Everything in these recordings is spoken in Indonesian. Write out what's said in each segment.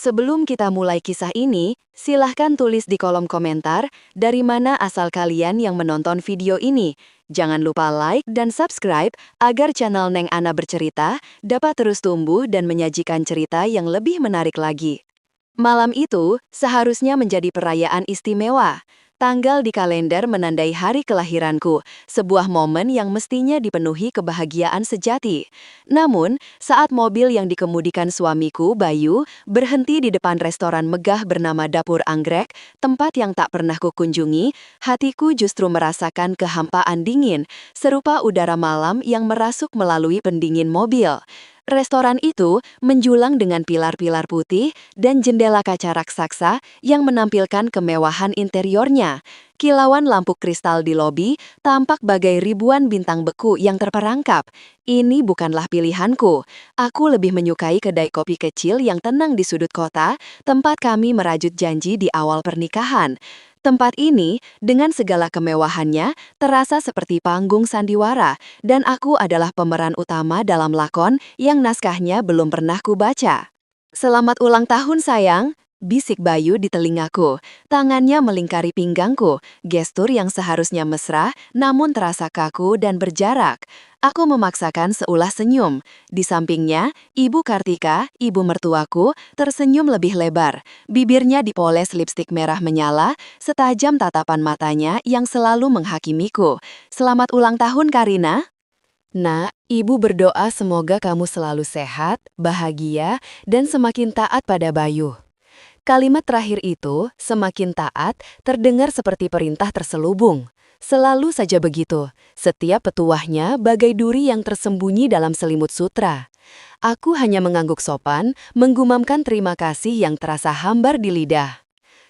Sebelum kita mulai kisah ini, silahkan tulis di kolom komentar dari mana asal kalian yang menonton video ini. Jangan lupa like dan subscribe agar channel Neng Ana Bercerita dapat terus tumbuh dan menyajikan cerita yang lebih menarik lagi. Malam itu seharusnya menjadi perayaan istimewa. Tanggal di kalender menandai hari kelahiranku, sebuah momen yang mestinya dipenuhi kebahagiaan sejati. Namun, saat mobil yang dikemudikan suamiku, Bayu, berhenti di depan restoran megah bernama Dapur Anggrek, tempat yang tak pernah kukunjungi, hatiku justru merasakan kehampaan dingin, serupa udara malam yang merasuk melalui pendingin mobil. Restoran itu menjulang dengan pilar-pilar putih dan jendela kaca raksasa yang menampilkan kemewahan interiornya. Kilauan lampu kristal di lobi tampak bagai ribuan bintang beku yang terperangkap. Ini bukanlah pilihanku. Aku lebih menyukai kedai kopi kecil yang tenang di sudut kota, tempat kami merajut janji di awal pernikahan. Tempat ini, dengan segala kemewahannya, terasa seperti panggung sandiwara, dan aku adalah pemeran utama dalam lakon yang naskahnya belum pernah kubaca. "Selamat ulang tahun, sayang!" bisik Bayu di telingaku. Tangannya melingkari pinggangku, gestur yang seharusnya mesra, namun terasa kaku dan berjarak. Aku memaksakan seulah senyum. Di sampingnya, Ibu Kartika, ibu mertuaku, tersenyum lebih lebar. Bibirnya dipoles lipstik merah menyala, setajam tatapan matanya yang selalu menghakimiku. "Selamat ulang tahun, Karina!" "Nak, Ibu berdoa semoga kamu selalu sehat, bahagia, dan semakin taat pada Bayu." Kalimat terakhir itu, semakin taat, terdengar seperti perintah terselubung. Selalu saja begitu, setiap petuahnya bagai duri yang tersembunyi dalam selimut sutra. Aku hanya mengangguk sopan, menggumamkan terima kasih yang terasa hambar di lidah.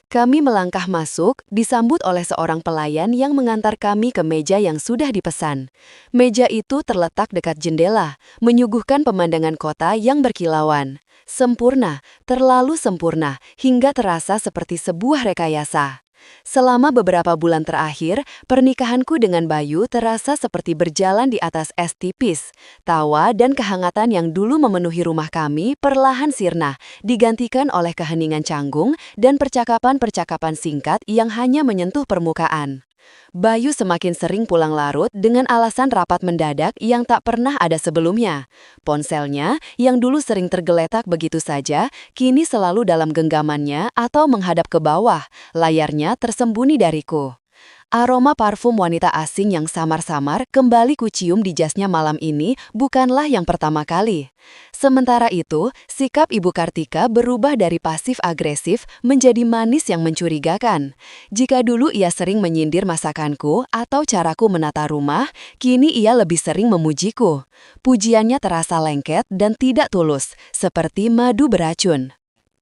Kami melangkah masuk, disambut oleh seorang pelayan yang mengantar kami ke meja yang sudah dipesan. Meja itu terletak dekat jendela, menyuguhkan pemandangan kota yang berkilauan. Sempurna, terlalu sempurna, hingga terasa seperti sebuah rekayasa. Selama beberapa bulan terakhir, pernikahanku dengan Bayu terasa seperti berjalan di atas es tipis. Tawa dan kehangatan yang dulu memenuhi rumah kami perlahan sirna, digantikan oleh keheningan canggung dan percakapan-percakapan singkat yang hanya menyentuh permukaan. Bayu semakin sering pulang larut dengan alasan rapat mendadak yang tak pernah ada sebelumnya. Ponselnya, yang dulu sering tergeletak begitu saja, kini selalu dalam genggamannya atau menghadap ke bawah, layarnya tersembunyi dariku. Aroma parfum wanita asing yang samar-samar kembali kucium di jasnya malam ini bukanlah yang pertama kali. Sementara itu, sikap Ibu Kartika berubah dari pasif-agresif menjadi manis yang mencurigakan. Jika dulu ia sering menyindir masakanku atau caraku menata rumah, kini ia lebih sering memujiku. Pujiannya terasa lengket dan tidak tulus, seperti madu beracun.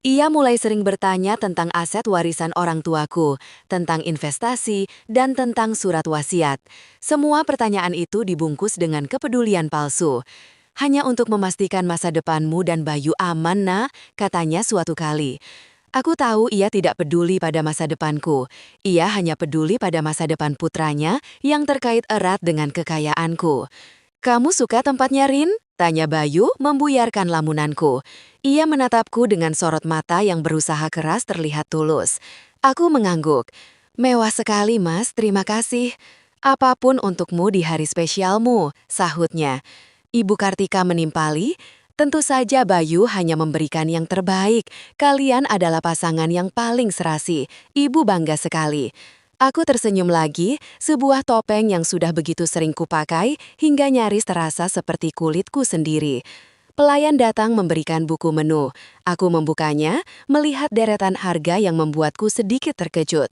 Ia mulai sering bertanya tentang aset warisan orang tuaku, tentang investasi, dan tentang surat wasiat. Semua pertanyaan itu dibungkus dengan kepedulian palsu. "Hanya untuk memastikan masa depanmu dan Bayu aman, Nak," katanya suatu kali. Aku tahu ia tidak peduli pada masa depanku. Ia hanya peduli pada masa depan putranya yang terkait erat dengan kekayaanku. "Kamu suka tempatnya, Rin?" tanya Bayu, membuyarkan lamunanku. Ia menatapku dengan sorot mata yang berusaha keras terlihat tulus. Aku mengangguk. "Mewah sekali, Mas, terima kasih." "Apapun untukmu di hari spesialmu," sahutnya. Ibu Kartika menimpali, "Tentu saja Bayu hanya memberikan yang terbaik. Kalian adalah pasangan yang paling serasi. Ibu bangga sekali." Aku tersenyum lagi, sebuah topeng yang sudah begitu sering kupakai hingga nyaris terasa seperti kulitku sendiri. Pelayan datang memberikan buku menu. Aku membukanya, melihat deretan harga yang membuatku sedikit terkejut.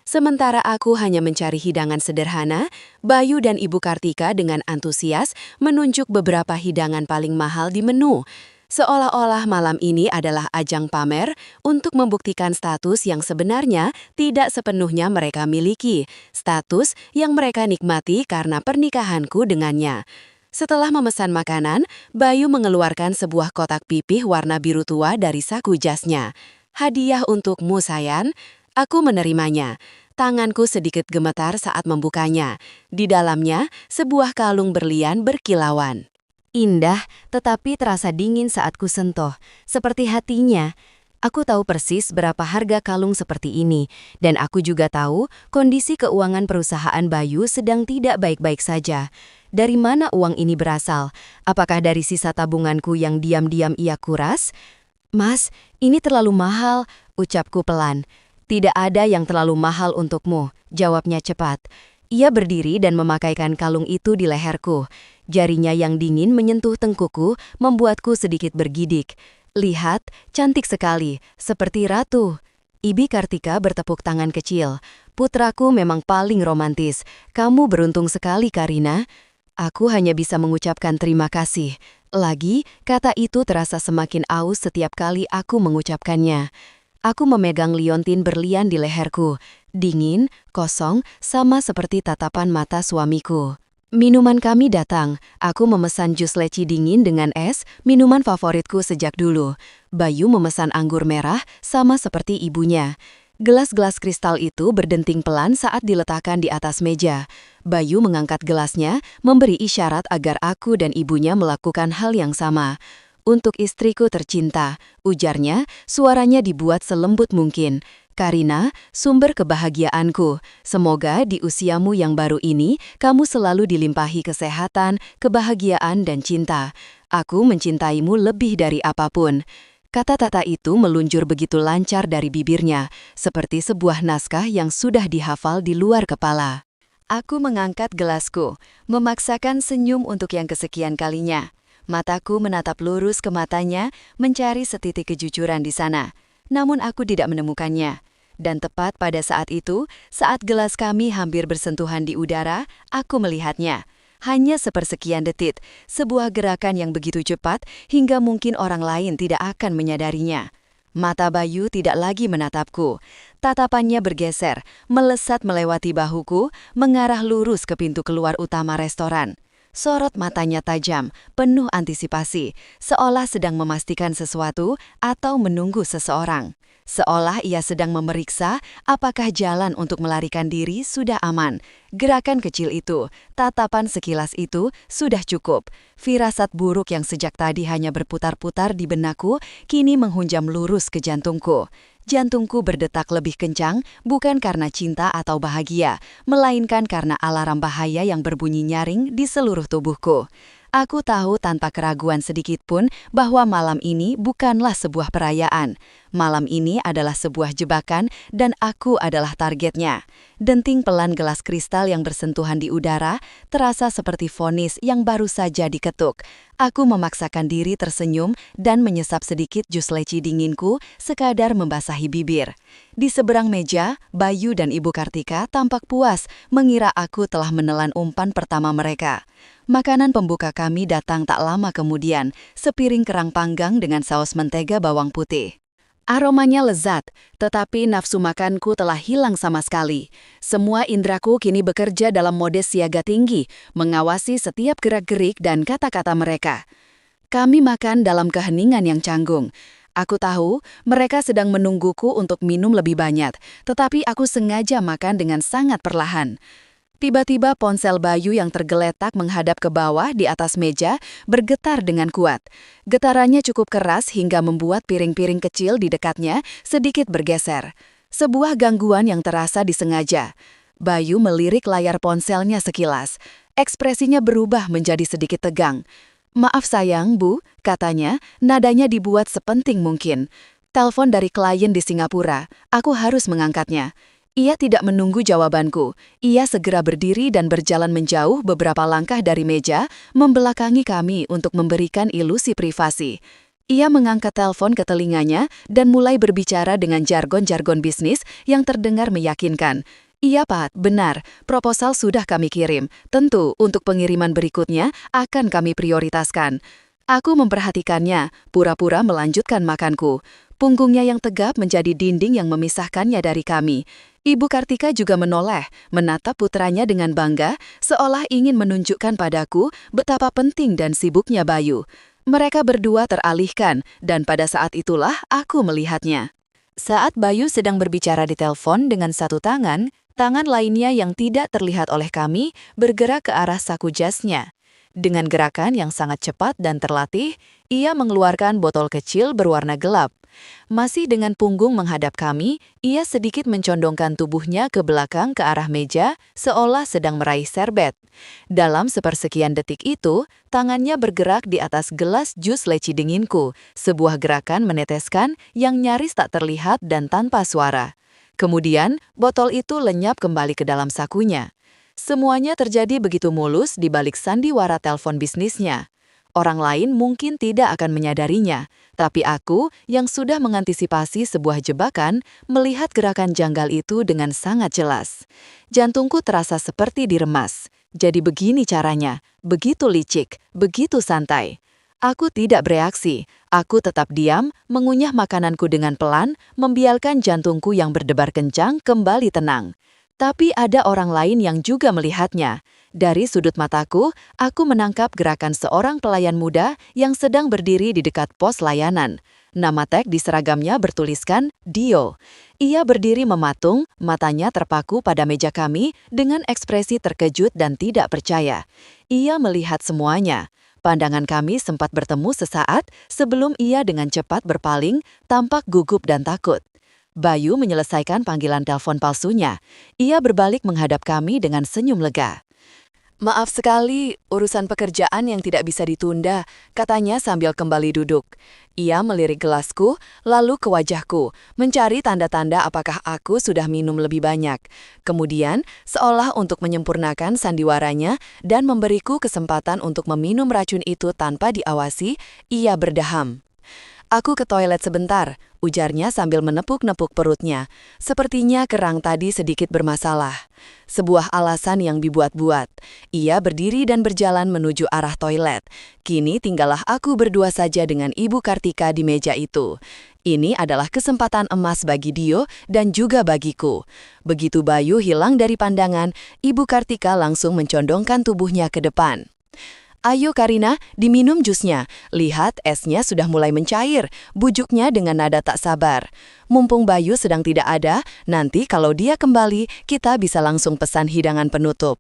Sementara aku hanya mencari hidangan sederhana, Bayu dan Ibu Kartika dengan antusias menunjuk beberapa hidangan paling mahal di menu. Seolah-olah malam ini adalah ajang pamer untuk membuktikan status yang sebenarnya tidak sepenuhnya mereka miliki, status yang mereka nikmati karena pernikahanku dengannya. Setelah memesan makanan, Bayu mengeluarkan sebuah kotak pipih warna biru tua dari saku jasnya. "Hadiah untukmu, sayang." Aku menerimanya. Tanganku sedikit gemetar saat membukanya. Di dalamnya, sebuah kalung berlian berkilauan. Indah, tetapi terasa dingin saat ku sentuh, seperti hatinya. Aku tahu persis berapa harga kalung seperti ini, dan aku juga tahu kondisi keuangan perusahaan Bayu sedang tidak baik-baik saja. Dari mana uang ini berasal? Apakah dari sisa tabunganku yang diam-diam ia kuras? Mas, ini terlalu mahal, ucapku pelan. Tidak ada yang terlalu mahal untukmu, jawabnya cepat. Ia berdiri dan memakaikan kalung itu di leherku. Jarinya yang dingin menyentuh tengkuku, membuatku sedikit bergidik. Lihat, cantik sekali, seperti ratu. Ibi Kartika bertepuk tangan kecil. Putraku memang paling romantis. Kamu beruntung sekali, Karina. Aku hanya bisa mengucapkan terima kasih. Lagi, kata itu terasa semakin aus setiap kali aku mengucapkannya. Aku memegang liontin berlian di leherku. Dingin, kosong, sama seperti tatapan mata suamiku. Minuman kami datang. Aku memesan jus leci dingin dengan es, minuman favoritku sejak dulu. Bayu memesan anggur merah, sama seperti ibunya. Gelas-gelas kristal itu berdenting pelan saat diletakkan di atas meja. Bayu mengangkat gelasnya, memberi isyarat agar aku dan ibunya melakukan hal yang sama. Untuk istriku tercinta, ujarnya, suaranya dibuat selembut mungkin. Karina, sumber kebahagiaanku. Semoga di usiamu yang baru ini, kamu selalu dilimpahi kesehatan, kebahagiaan, dan cinta. Aku mencintaimu lebih dari apapun. Kata-kata itu meluncur begitu lancar dari bibirnya, seperti sebuah naskah yang sudah dihafal di luar kepala. Aku mengangkat gelasku, memaksakan senyum untuk yang kesekian kalinya. Mataku menatap lurus ke matanya, mencari setitik kejujuran di sana. Namun aku tidak menemukannya. Dan tepat pada saat itu, saat gelas kami hampir bersentuhan di udara, aku melihatnya. Hanya sepersekian detik, sebuah gerakan yang begitu cepat hingga mungkin orang lain tidak akan menyadarinya. Mata Bayu tidak lagi menatapku. Tatapannya bergeser, melesat melewati bahuku, mengarah lurus ke pintu keluar utama restoran. Sorot matanya tajam, penuh antisipasi, seolah sedang memastikan sesuatu atau menunggu seseorang. Seolah ia sedang memeriksa apakah jalan untuk melarikan diri sudah aman. Gerakan kecil itu, tatapan sekilas itu, sudah cukup. Firasat buruk yang sejak tadi hanya berputar-putar di benakku, kini menghunjam lurus ke jantungku. Jantungku berdetak lebih kencang, bukan karena cinta atau bahagia, melainkan karena alarm bahaya yang berbunyi nyaring di seluruh tubuhku. Aku tahu tanpa keraguan sedikit pun bahwa malam ini bukanlah sebuah perayaan. Malam ini adalah sebuah jebakan dan aku adalah targetnya. Denting pelan gelas kristal yang bersentuhan di udara terasa seperti vonis yang baru saja diketuk. Aku memaksakan diri tersenyum dan menyesap sedikit jus leci dinginku sekadar membasahi bibir. Di seberang meja, Bayu dan Ibu Kartika tampak puas mengira aku telah menelan umpan pertama mereka. Makanan pembuka kami datang tak lama kemudian, sepiring kerang panggang dengan saus mentega bawang putih. Aromanya lezat, tetapi nafsu makanku telah hilang sama sekali. Semua indraku kini bekerja dalam mode siaga tinggi, mengawasi setiap gerak-gerik dan kata-kata mereka. Kami makan dalam keheningan yang canggung. Aku tahu mereka sedang menungguku untuk minum lebih banyak, tetapi aku sengaja makan dengan sangat perlahan. Tiba-tiba ponsel Bayu yang tergeletak menghadap ke bawah di atas meja bergetar dengan kuat. Getarannya cukup keras hingga membuat piring-piring kecil di dekatnya sedikit bergeser. Sebuah gangguan yang terasa disengaja. Bayu melirik layar ponselnya sekilas. Ekspresinya berubah menjadi sedikit tegang. "Maaf sayang, Bu," katanya, nadanya dibuat sepenting mungkin. "Telepon dari klien di Singapura. Aku harus mengangkatnya." Ia tidak menunggu jawabanku. Ia segera berdiri dan berjalan menjauh beberapa langkah dari meja, membelakangi kami untuk memberikan ilusi privasi. Ia mengangkat telepon ke telinganya dan mulai berbicara dengan jargon-jargon bisnis yang terdengar meyakinkan. "Iya Pak, benar, proposal sudah kami kirim. Tentu untuk pengiriman berikutnya akan kami prioritaskan." Aku memperhatikannya, pura-pura melanjutkan makanku. Punggungnya yang tegap menjadi dinding yang memisahkannya dari kami. Ibu Kartika juga menoleh, menatap putranya dengan bangga, seolah ingin menunjukkan padaku betapa penting dan sibuknya Bayu. Mereka berdua teralihkan, dan pada saat itulah aku melihatnya. Saat Bayu sedang berbicara di telepon dengan satu tangan, tangan lainnya yang tidak terlihat oleh kami bergerak ke arah saku jasnya. Dengan gerakan yang sangat cepat dan terlatih, ia mengeluarkan botol kecil berwarna gelap. Masih dengan punggung menghadap kami, ia sedikit mencondongkan tubuhnya ke belakang ke arah meja, seolah sedang meraih serbet. Dalam sepersekian detik itu, tangannya bergerak di atas gelas jus leci dinginku, sebuah gerakan meneteskan yang nyaris tak terlihat dan tanpa suara. Kemudian, botol itu lenyap kembali ke dalam sakunya. Semuanya terjadi begitu mulus di balik sandiwara telepon bisnisnya. Orang lain mungkin tidak akan menyadarinya, tapi aku yang sudah mengantisipasi sebuah jebakan melihat gerakan janggal itu dengan sangat jelas. Jantungku terasa seperti diremas. Jadi begini caranya, begitu licik, begitu santai. Aku tidak bereaksi, aku tetap diam, mengunyah makananku dengan pelan, membiarkan jantungku yang berdebar kencang kembali tenang. Tapi ada orang lain yang juga melihatnya. Dari sudut mataku, aku menangkap gerakan seorang pelayan muda yang sedang berdiri di dekat pos layanan. Nama tag di seragamnya bertuliskan Dio. Ia berdiri mematung, matanya terpaku pada meja kami dengan ekspresi terkejut dan tidak percaya. Ia melihat semuanya. Pandangan kami sempat bertemu sesaat sebelum ia dengan cepat berpaling, tampak gugup dan takut. Bayu menyelesaikan panggilan telepon palsunya. Ia berbalik menghadap kami dengan senyum lega. "Maaf sekali, urusan pekerjaan yang tidak bisa ditunda," katanya sambil kembali duduk. Ia melirik gelasku, lalu ke wajahku, mencari tanda-tanda apakah aku sudah minum lebih banyak. Kemudian, seolah untuk menyempurnakan sandiwaranya dan memberiku kesempatan untuk meminum racun itu tanpa diawasi, ia berdaham. "Aku ke toilet sebentar," ujarnya sambil menepuk-nepuk perutnya. Sepertinya kerang tadi sedikit bermasalah. Sebuah alasan yang dibuat-buat. Ia berdiri dan berjalan menuju arah toilet. Kini tinggallah aku berdua saja dengan Ibu Kartika di meja itu. Ini adalah kesempatan emas bagi Dio dan juga bagiku. Begitu Bayu hilang dari pandangan, Ibu Kartika langsung mencondongkan tubuhnya ke depan. "Ayo Karina, diminum jusnya. Lihat esnya sudah mulai mencair," bujuknya dengan nada tak sabar. "Mumpung Bayu sedang tidak ada, nanti kalau dia kembali, kita bisa langsung pesan hidangan penutup."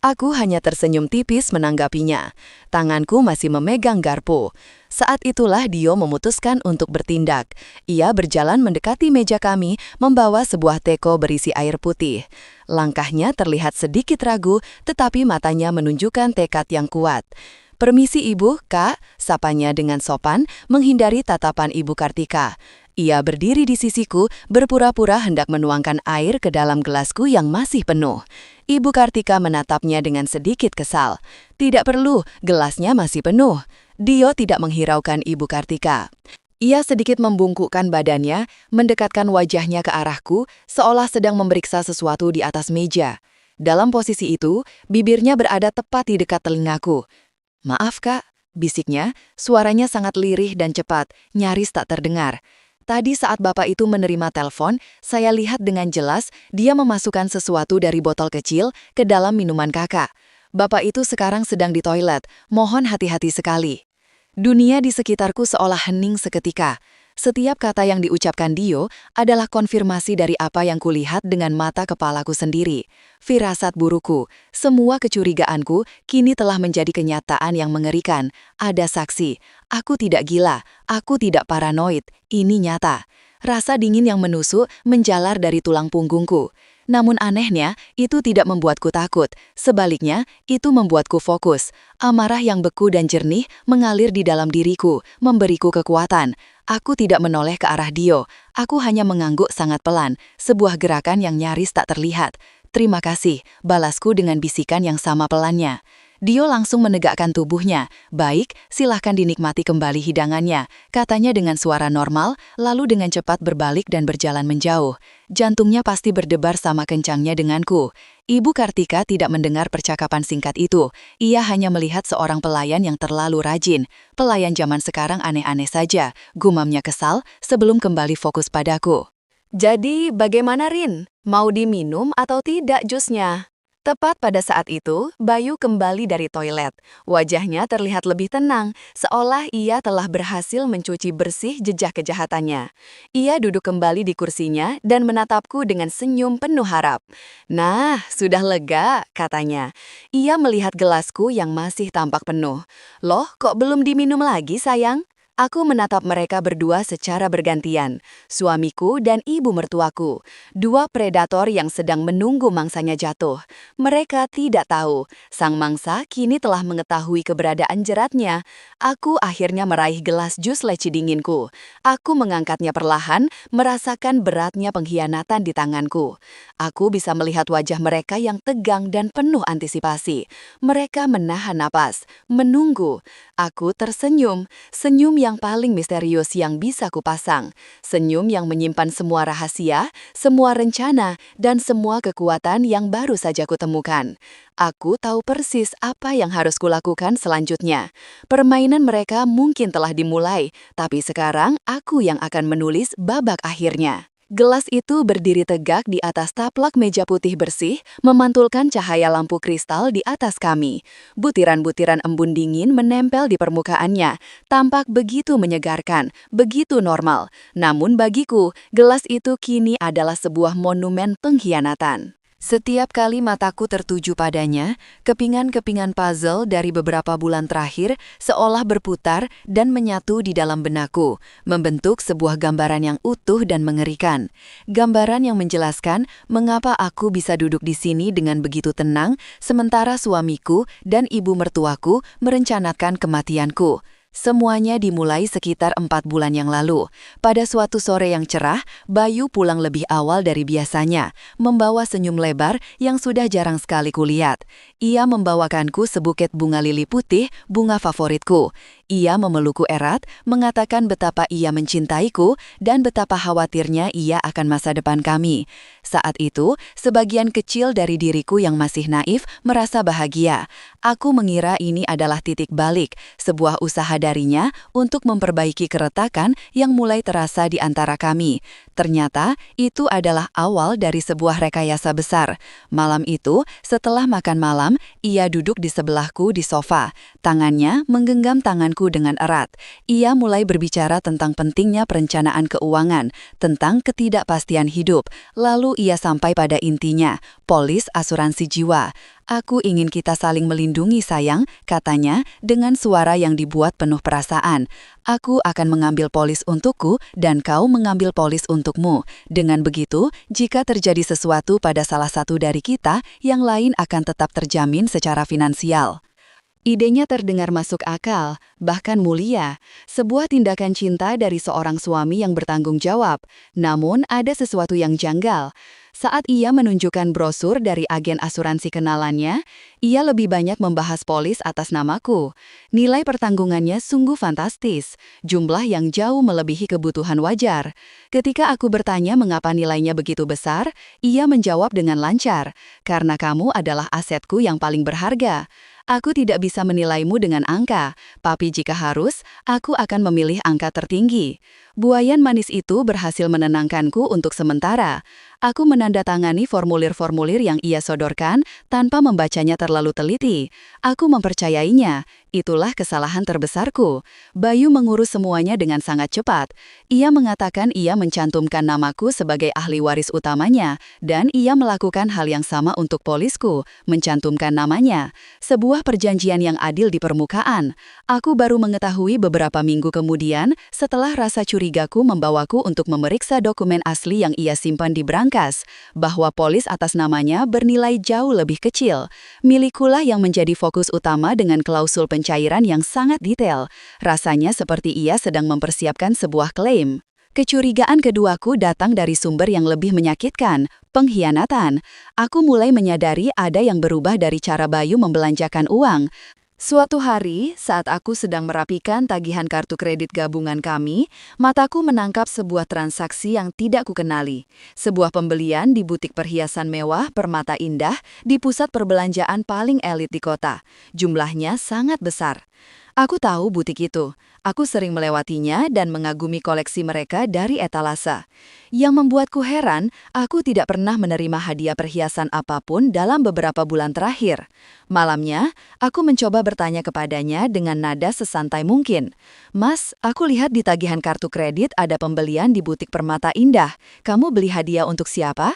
Aku hanya tersenyum tipis menanggapinya. Tanganku masih memegang garpu. Saat itulah Dio memutuskan untuk bertindak. Ia berjalan mendekati meja kami, membawa sebuah teko berisi air putih. Langkahnya terlihat sedikit ragu, tetapi matanya menunjukkan tekad yang kuat. "Permisi Ibu, Kak," sapanya dengan sopan, menghindari tatapan Ibu Kartika. Ia berdiri di sisiku, berpura-pura hendak menuangkan air ke dalam gelasku yang masih penuh. Ibu Kartika menatapnya dengan sedikit kesal. "Tidak perlu, gelasnya masih penuh." Dio tidak menghiraukan Ibu Kartika. Ia sedikit membungkukkan badannya, mendekatkan wajahnya ke arahku, seolah sedang memeriksa sesuatu di atas meja. Dalam posisi itu, bibirnya berada tepat di dekat telingaku. "Maaf Kak," bisiknya, suaranya sangat lirih dan cepat, nyaris tak terdengar. Tadi saat Bapak itu menerima telepon, saya lihat dengan jelas dia memasukkan sesuatu dari botol kecil ke dalam minuman Kakak. Bapak itu sekarang sedang di toilet, mohon hati-hati sekali. Dunia di sekitarku seolah hening seketika. Setiap kata yang diucapkan Dio adalah konfirmasi dari apa yang kulihat dengan mata kepalaku sendiri. Firasat burukku, semua kecurigaanku kini telah menjadi kenyataan yang mengerikan. Ada saksi. Aku tidak gila, aku tidak paranoid. Ini nyata. Rasa dingin yang menusuk menjalar dari tulang punggungku. Namun anehnya, itu tidak membuatku takut. Sebaliknya, itu membuatku fokus. Amarah yang beku dan jernih mengalir di dalam diriku, memberiku kekuatan. Aku tidak menoleh ke arah Dio. Aku hanya mengangguk sangat pelan, sebuah gerakan yang nyaris tak terlihat. "Terima kasih," balasku dengan bisikan yang sama pelannya. Dio langsung menegakkan tubuhnya. "Baik, silahkan dinikmati kembali hidangannya," katanya dengan suara normal, lalu dengan cepat berbalik dan berjalan menjauh. Jantungnya pasti berdebar sama kencangnya denganku. Ibu Kartika tidak mendengar percakapan singkat itu. Ia hanya melihat seorang pelayan yang terlalu rajin. Pelayan zaman sekarang aneh-aneh saja, gumamnya kesal sebelum kembali fokus padaku. "Jadi bagaimana Rin? Mau diminum atau tidak jusnya?" Tepat pada saat itu, Bayu kembali dari toilet. Wajahnya terlihat lebih tenang, seolah ia telah berhasil mencuci bersih jejak kejahatannya. Ia duduk kembali di kursinya dan menatapku dengan senyum penuh harap. "Nah, sudah lega," katanya. Ia melihat gelasku yang masih tampak penuh. "Loh, kok belum diminum lagi, sayang?" Aku menatap mereka berdua secara bergantian, suamiku dan ibu mertuaku, dua predator yang sedang menunggu mangsanya jatuh. Mereka tidak tahu, sang mangsa kini telah mengetahui keberadaan jeratnya. Aku akhirnya meraih gelas jus leci dinginku. Aku mengangkatnya perlahan, merasakan beratnya pengkhianatan di tanganku. Aku bisa melihat wajah mereka yang tegang dan penuh antisipasi. Mereka menahan napas, menunggu. Aku tersenyum, senyum yang paling misterius yang bisa kupasang. Senyum yang menyimpan semua rahasia, semua rencana, dan semua kekuatan yang baru saja kutemukan. Aku tahu persis apa yang harus kulakukan selanjutnya. Permainan mereka mungkin telah dimulai, tapi sekarang aku yang akan menulis babak akhirnya. Gelas itu berdiri tegak di atas taplak meja putih bersih, memantulkan cahaya lampu kristal di atas kami. Butiran-butiran embun dingin menempel di permukaannya, tampak begitu menyegarkan, begitu normal. Namun bagiku, gelas itu kini adalah sebuah monumen pengkhianatan. Setiap kali mataku tertuju padanya, kepingan-kepingan puzzle dari beberapa bulan terakhir seolah berputar dan menyatu di dalam benakku, membentuk sebuah gambaran yang utuh dan mengerikan. Gambaran yang menjelaskan mengapa aku bisa duduk di sini dengan begitu tenang, sementara suamiku dan ibu mertuaku merencanakan kematianku. Semuanya dimulai sekitar 4 bulan yang lalu. Pada suatu sore yang cerah, Bayu pulang lebih awal dari biasanya, membawa senyum lebar yang sudah jarang sekali kulihat. Ia membawakanku sebuket bunga lili putih, bunga favoritku. Ia memelukku erat, mengatakan betapa ia mencintaiku dan betapa khawatirnya ia akan masa depan kami. Saat itu, sebagian kecil dari diriku yang masih naif merasa bahagia. Aku mengira ini adalah titik balik, sebuah usaha darinya untuk memperbaiki keretakan yang mulai terasa di antara kami. Ternyata, itu adalah awal dari sebuah rekayasa besar. Malam itu, setelah makan malam, ia duduk di sebelahku di sofa. Tangannya menggenggam tanganku dengan erat. Ia mulai berbicara tentang pentingnya perencanaan keuangan, tentang ketidakpastian hidup. Lalu ia sampai pada intinya, polis asuransi jiwa. Aku ingin kita saling melindungi sayang, katanya dengan suara yang dibuat penuh perasaan. Aku akan mengambil polis untukku dan kau mengambil polis untukmu. Dengan begitu, jika terjadi sesuatu pada salah satu dari kita, yang lain akan tetap terjamin secara finansial. Idenya terdengar masuk akal, bahkan mulia. Sebuah tindakan cinta dari seorang suami yang bertanggung jawab. Namun ada sesuatu yang janggal. Saat ia menunjukkan brosur dari agen asuransi kenalannya, ia lebih banyak membahas polis atas namaku. Nilai pertanggungannya sungguh fantastis, jumlah yang jauh melebihi kebutuhan wajar. Ketika aku bertanya mengapa nilainya begitu besar, ia menjawab dengan lancar, "Karena kamu adalah asetku yang paling berharga. Aku tidak bisa menilaimu dengan angka, tapi jika harus, aku akan memilih angka tertinggi." Buayan manis itu berhasil menenangkanku untuk sementara. Aku menandatangani formulir-formulir yang ia sodorkan tanpa membacanya terlalu teliti. Aku mempercayainya. Itulah kesalahan terbesarku. Bayu mengurus semuanya dengan sangat cepat. Ia mengatakan ia mencantumkan namaku sebagai ahli waris utamanya, dan ia melakukan hal yang sama untuk polisku, mencantumkan namanya. Sebuah perjanjian yang adil di permukaan. Aku baru mengetahui beberapa minggu kemudian setelah rasa curigaku membawaku untuk memeriksa dokumen asli yang ia simpan di brankas, bahwa polis atas namanya bernilai jauh lebih kecil. Milikulah yang menjadi fokus utama dengan klausul pencairan yang sangat detail. Rasanya seperti ia sedang mempersiapkan sebuah klaim. Kecurigaan keduaku datang dari sumber yang lebih menyakitkan, pengkhianatan. Aku mulai menyadari ada yang berubah dari cara Bayu membelanjakan uang. Suatu hari, saat aku sedang merapikan tagihan kartu kredit gabungan kami, mataku menangkap sebuah transaksi yang tidak kukenali. Sebuah pembelian di butik perhiasan mewah Permata Indah di pusat perbelanjaan paling elit di kota. Jumlahnya sangat besar. Aku tahu butik itu. Aku sering melewatinya dan mengagumi koleksi mereka dari etalase. Yang membuatku heran, aku tidak pernah menerima hadiah perhiasan apapun dalam beberapa bulan terakhir. Malamnya, aku mencoba bertanya kepadanya dengan nada sesantai mungkin. "Mas, aku lihat di tagihan kartu kredit ada pembelian di butik Permata Indah. Kamu beli hadiah untuk siapa?"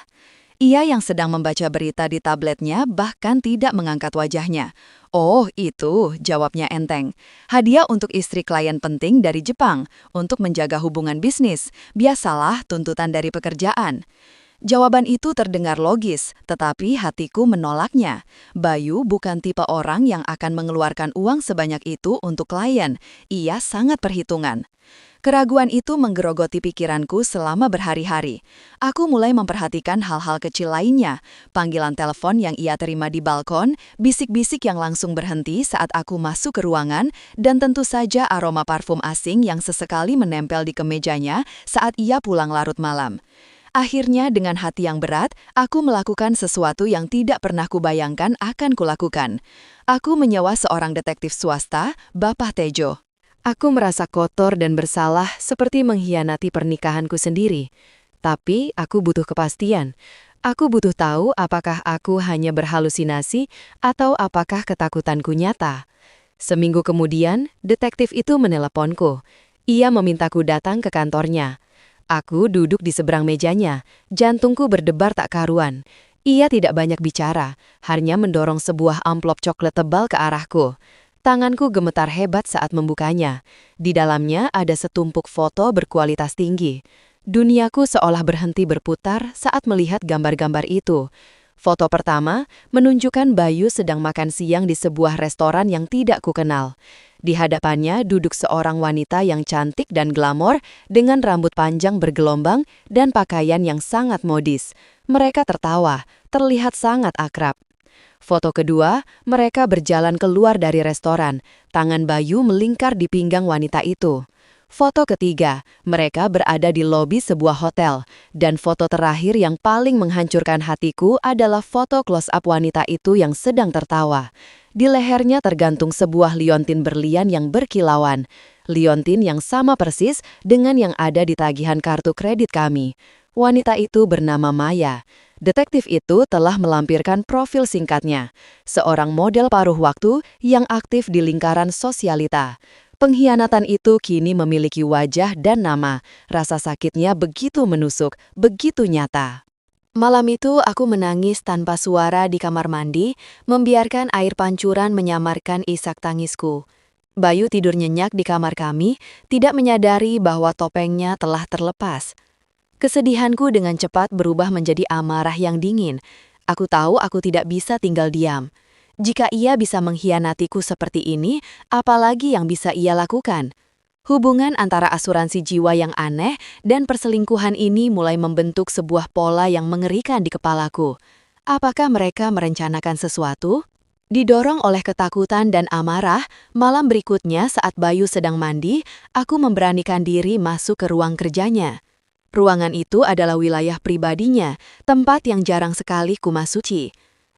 Ia yang sedang membaca berita di tabletnya bahkan tidak mengangkat wajahnya. Oh, itu, jawabnya enteng. Hadiah untuk istri klien penting dari Jepang, untuk menjaga hubungan bisnis. Biasalah tuntutan dari pekerjaan. Jawaban itu terdengar logis, tetapi hatiku menolaknya. Bayu bukan tipe orang yang akan mengeluarkan uang sebanyak itu untuk klien. Ia sangat perhitungan. Keraguan itu menggerogoti pikiranku selama berhari-hari. Aku mulai memperhatikan hal-hal kecil lainnya. Panggilan telepon yang ia terima di balkon, bisik-bisik yang langsung berhenti saat aku masuk ke ruangan, dan tentu saja aroma parfum asing yang sesekali menempel di kemejanya saat ia pulang larut malam. Akhirnya dengan hati yang berat, aku melakukan sesuatu yang tidak pernah kubayangkan akan kulakukan. Aku menyewa seorang detektif swasta, Bapak Tejo. Aku merasa kotor dan bersalah seperti mengkhianati pernikahanku sendiri. Tapi aku butuh kepastian. Aku butuh tahu apakah aku hanya berhalusinasi atau apakah ketakutanku nyata. Seminggu kemudian, detektif itu meneleponku. Ia memintaku datang ke kantornya. Aku duduk di seberang mejanya, jantungku berdebar tak karuan. Ia tidak banyak bicara, hanya mendorong sebuah amplop coklat tebal ke arahku. Tanganku gemetar hebat saat membukanya. Di dalamnya ada setumpuk foto berkualitas tinggi. Duniaku seolah berhenti berputar saat melihat gambar-gambar itu. Foto pertama menunjukkan Bayu sedang makan siang di sebuah restoran yang tidak kukenal. Di hadapannya duduk seorang wanita yang cantik dan glamor dengan rambut panjang bergelombang dan pakaian yang sangat modis. Mereka tertawa, terlihat sangat akrab. Foto kedua, mereka berjalan keluar dari restoran. Tangan Bayu melingkar di pinggang wanita itu. Foto ketiga, mereka berada di lobi sebuah hotel. Dan foto terakhir yang paling menghancurkan hatiku adalah foto close-up wanita itu yang sedang tertawa. Di lehernya tergantung sebuah liontin berlian yang berkilauan. Liontin yang sama persis dengan yang ada di tagihan kartu kredit kami. Wanita itu bernama Maya. Detektif itu telah melampirkan profil singkatnya. Seorang model paruh waktu yang aktif di lingkaran sosialita. Pengkhianatan itu kini memiliki wajah dan nama. Rasa sakitnya begitu menusuk, begitu nyata. Malam itu aku menangis tanpa suara di kamar mandi, membiarkan air pancuran menyamarkan isak tangisku. Bayu tidur nyenyak di kamar kami, tidak menyadari bahwa topengnya telah terlepas. Kesedihanku dengan cepat berubah menjadi amarah yang dingin. Aku tahu aku tidak bisa tinggal diam. Jika ia bisa mengkhianatiku seperti ini, apalagi yang bisa ia lakukan? Hubungan antara asuransi jiwa yang aneh dan perselingkuhan ini mulai membentuk sebuah pola yang mengerikan di kepalaku. Apakah mereka merencanakan sesuatu? Didorong oleh ketakutan dan amarah, malam berikutnya saat Bayu sedang mandi, aku memberanikan diri masuk ke ruang kerjanya. Ruangan itu adalah wilayah pribadinya, tempat yang jarang sekali kumasuki.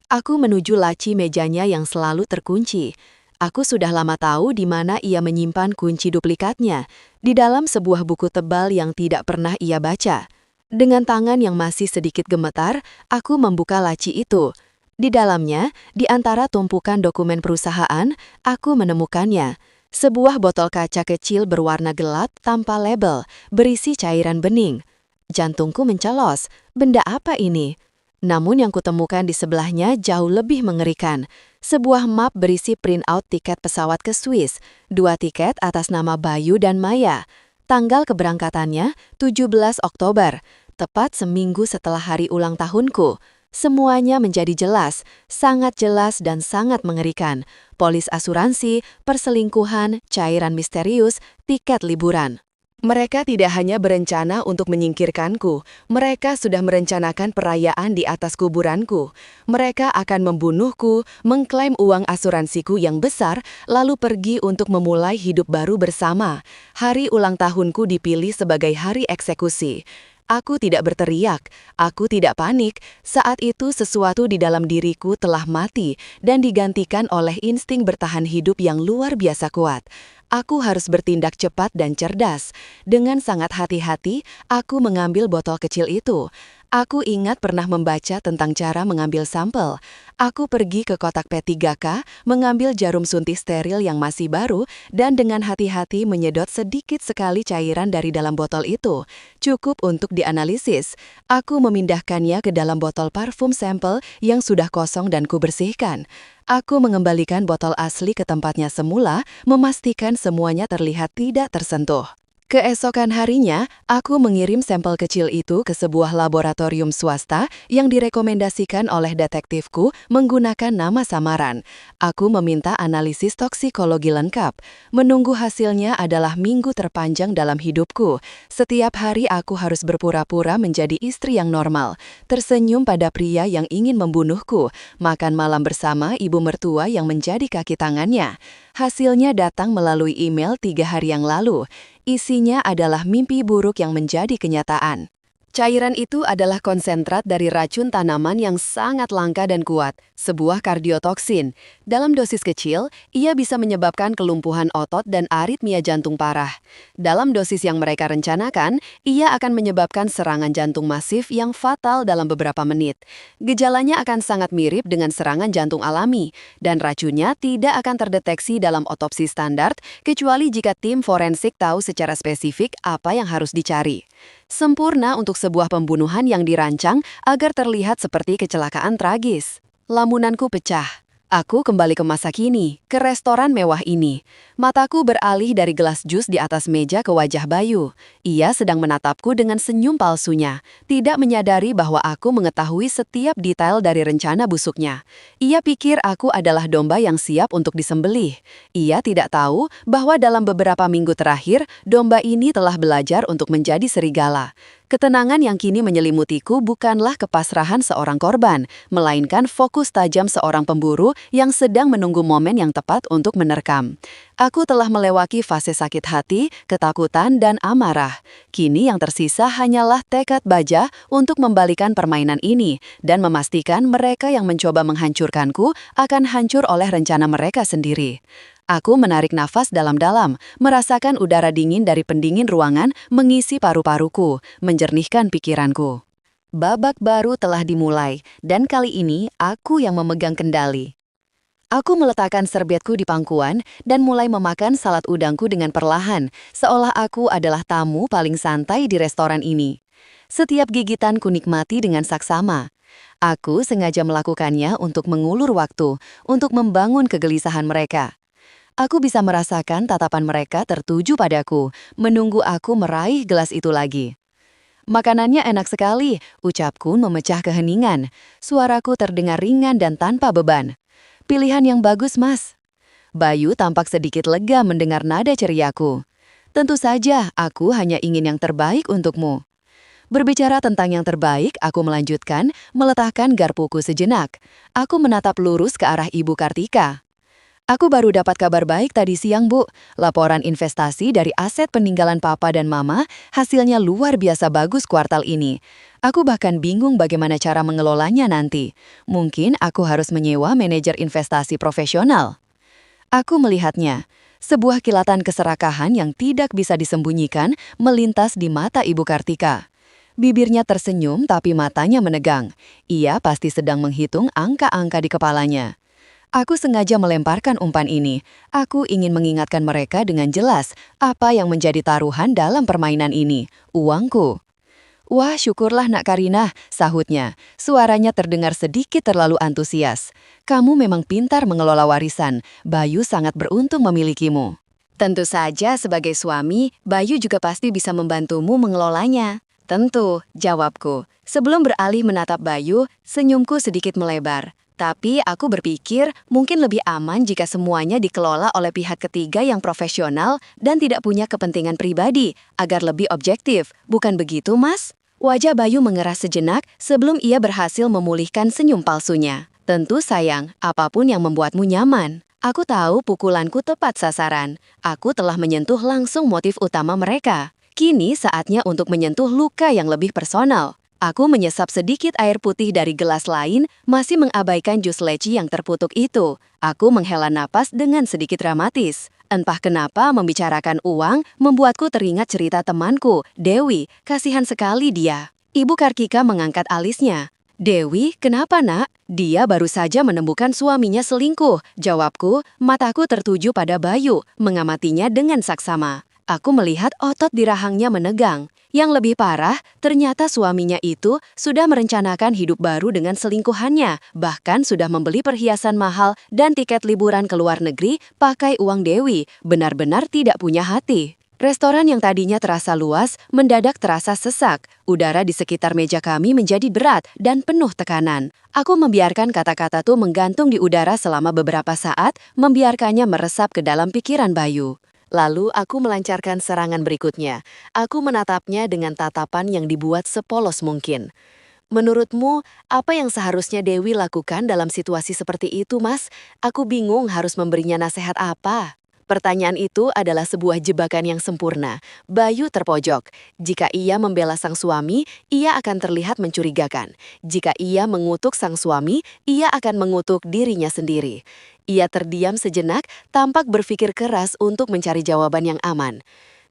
Aku menuju laci mejanya yang selalu terkunci. Aku sudah lama tahu di mana ia menyimpan kunci duplikatnya, di dalam sebuah buku tebal yang tidak pernah ia baca. Dengan tangan yang masih sedikit gemetar, aku membuka laci itu. Di dalamnya, di antara tumpukan dokumen perusahaan, aku menemukannya. Sebuah botol kaca kecil berwarna gelap tanpa label, berisi cairan bening. Jantungku mencelos, benda apa ini? Namun yang kutemukan di sebelahnya jauh lebih mengerikan. Sebuah map berisi print-out tiket pesawat ke Swiss, 2 tiket atas nama Bayu dan Maya. Tanggal keberangkatannya 17 Oktober, tepat seminggu setelah hari ulang tahunku. Semuanya menjadi jelas, sangat jelas dan sangat mengerikan. Polis asuransi, perselingkuhan, cairan misterius, tiket liburan. Mereka tidak hanya berencana untuk menyingkirkanku, mereka sudah merencanakan perayaan di atas kuburanku. Mereka akan membunuhku, mengklaim uang asuransiku yang besar, lalu pergi untuk memulai hidup baru bersama. Hari ulang tahunku dipilih sebagai hari eksekusi. Aku tidak berteriak, aku tidak panik. Saat itu sesuatu di dalam diriku telah mati dan digantikan oleh insting bertahan hidup yang luar biasa kuat. Aku harus bertindak cepat dan cerdas. Dengan sangat hati-hati, aku mengambil botol kecil itu. Aku ingat pernah membaca tentang cara mengambil sampel. Aku pergi ke kotak P3K, mengambil jarum suntik steril yang masih baru, dan dengan hati-hati menyedot sedikit sekali cairan dari dalam botol itu. Cukup untuk dianalisis. Aku memindahkannya ke dalam botol parfum sampel yang sudah kosong dan kubersihkan. Aku mengembalikan botol asli ke tempatnya semula, memastikan semuanya terlihat tidak tersentuh. Keesokan harinya, aku mengirim sampel kecil itu ke sebuah laboratorium swasta yang direkomendasikan oleh detektifku menggunakan nama samaran. Aku meminta analisis toksikologi lengkap. Menunggu hasilnya adalah minggu terpanjang dalam hidupku. Setiap hari aku harus berpura-pura menjadi istri yang normal, tersenyum pada pria yang ingin membunuhku, makan malam bersama ibu mertua yang menjadi kaki tangannya. Hasilnya datang melalui email 3 hari yang lalu. Isinya adalah mimpi buruk yang menjadi kenyataan. Cairan itu adalah konsentrat dari racun tanaman yang sangat langka dan kuat, sebuah kardiotoksin. Dalam dosis kecil, ia bisa menyebabkan kelumpuhan otot dan aritmia jantung parah. Dalam dosis yang mereka rencanakan, ia akan menyebabkan serangan jantung masif yang fatal dalam beberapa menit. Gejalanya akan sangat mirip dengan serangan jantung alami, dan racunnya tidak akan terdeteksi dalam otopsi standar, kecuali jika tim forensik tahu secara spesifik apa yang harus dicari. Sempurna untuk sebuah pembunuhan yang dirancang agar terlihat seperti kecelakaan tragis. Lamunanku pecah. Aku kembali ke masa kini, ke restoran mewah ini. Mataku beralih dari gelas jus di atas meja ke wajah Bayu. Ia sedang menatapku dengan senyum palsunya, tidak menyadari bahwa aku mengetahui setiap detail dari rencana busuknya. Ia pikir aku adalah domba yang siap untuk disembelih. Ia tidak tahu bahwa dalam beberapa minggu terakhir, domba ini telah belajar untuk menjadi serigala. Ketenangan yang kini menyelimutiku bukanlah kepasrahan seorang korban, melainkan fokus tajam seorang pemburu yang sedang menunggu momen yang tepat untuk menerkam. Aku telah melewati fase sakit hati, ketakutan, dan amarah. Kini yang tersisa hanyalah tekad baja untuk membalikan permainan ini dan memastikan mereka yang mencoba menghancurkanku akan hancur oleh rencana mereka sendiri. Aku menarik nafas dalam-dalam, merasakan udara dingin dari pendingin ruangan mengisi paru-paruku, menjernihkan pikiranku. Babak baru telah dimulai, dan kali ini aku yang memegang kendali. Aku meletakkan serbetku di pangkuan dan mulai memakan salad udangku dengan perlahan, seolah aku adalah tamu paling santai di restoran ini. Setiap gigitan kunikmati dengan saksama. Aku sengaja melakukannya untuk mengulur waktu, untuk membangun kegelisahan mereka. Aku bisa merasakan tatapan mereka tertuju padaku, menunggu aku meraih gelas itu lagi. Makanannya enak sekali, ucapku memecah keheningan. Suaraku terdengar ringan dan tanpa beban. Pilihan yang bagus, Mas. Bayu tampak sedikit lega mendengar nada ceriaku. Tentu saja, aku hanya ingin yang terbaik untukmu. Berbicara tentang yang terbaik, aku melanjutkan, meletakkan garpuku sejenak. Aku menatap lurus ke arah Ibu Kartika. Aku baru dapat kabar baik tadi siang, Bu. Laporan investasi dari aset peninggalan Papa dan Mama hasilnya luar biasa bagus kuartal ini. Aku bahkan bingung bagaimana cara mengelolanya nanti. Mungkin aku harus menyewa manajer investasi profesional. Aku melihatnya. Sebuah kilatan keserakahan yang tidak bisa disembunyikan melintas di mata Ibu Kartika. Bibirnya tersenyum tapi matanya menegang. Ia pasti sedang menghitung angka-angka di kepalanya. Aku sengaja melemparkan umpan ini. Aku ingin mengingatkan mereka dengan jelas apa yang menjadi taruhan dalam permainan ini. Uangku. Wah, syukurlah Nak Karina, sahutnya. Suaranya terdengar sedikit terlalu antusias. Kamu memang pintar mengelola warisan. Bayu sangat beruntung memilikimu. Tentu saja sebagai suami, Bayu juga pasti bisa membantumu mengelolanya. Tentu, jawabku. Sebelum beralih menatap Bayu, senyumku sedikit melebar. Tapi aku berpikir mungkin lebih aman jika semuanya dikelola oleh pihak ketiga yang profesional dan tidak punya kepentingan pribadi, agar lebih objektif. Bukan begitu, Mas? Wajah Bayu mengeras sejenak sebelum ia berhasil memulihkan senyum palsunya. Tentu sayang, apapun yang membuatmu nyaman. Aku tahu pukulanku tepat sasaran. Aku telah menyentuh langsung motif utama mereka. Kini saatnya untuk menyentuh luka yang lebih personal. Aku menyesap sedikit air putih dari gelas lain, masih mengabaikan jus leci yang terputuk itu. Aku menghela napas dengan sedikit dramatis. Entah kenapa membicarakan uang membuatku teringat cerita temanku, Dewi. Kasihan sekali dia. Ibu Kartika mengangkat alisnya. Dewi, kenapa nak? Dia baru saja menemukan suaminya selingkuh. Jawabku, mataku tertuju pada Bayu, mengamatinya dengan saksama. Aku melihat otot di rahangnya menegang. Yang lebih parah, ternyata suaminya itu sudah merencanakan hidup baru dengan selingkuhannya, bahkan sudah membeli perhiasan mahal dan tiket liburan ke luar negeri pakai uang Dewi, benar-benar tidak punya hati. Restoran yang tadinya terasa luas, mendadak terasa sesak. Udara di sekitar meja kami menjadi berat dan penuh tekanan. Aku membiarkan kata-kata itu menggantung di udara selama beberapa saat, membiarkannya meresap ke dalam pikiran Bayu. Lalu aku melancarkan serangan berikutnya. Aku menatapnya dengan tatapan yang dibuat sepolos mungkin. Menurutmu, apa yang seharusnya Dewi lakukan dalam situasi seperti itu, Mas? Aku bingung harus memberinya nasihat apa. Pertanyaan itu adalah sebuah jebakan yang sempurna. Bayu terpojok. Jika ia membela sang suami, ia akan terlihat mencurigakan. Jika ia mengutuk sang suami, ia akan mengutuk dirinya sendiri. Ia terdiam sejenak, tampak berpikir keras untuk mencari jawaban yang aman.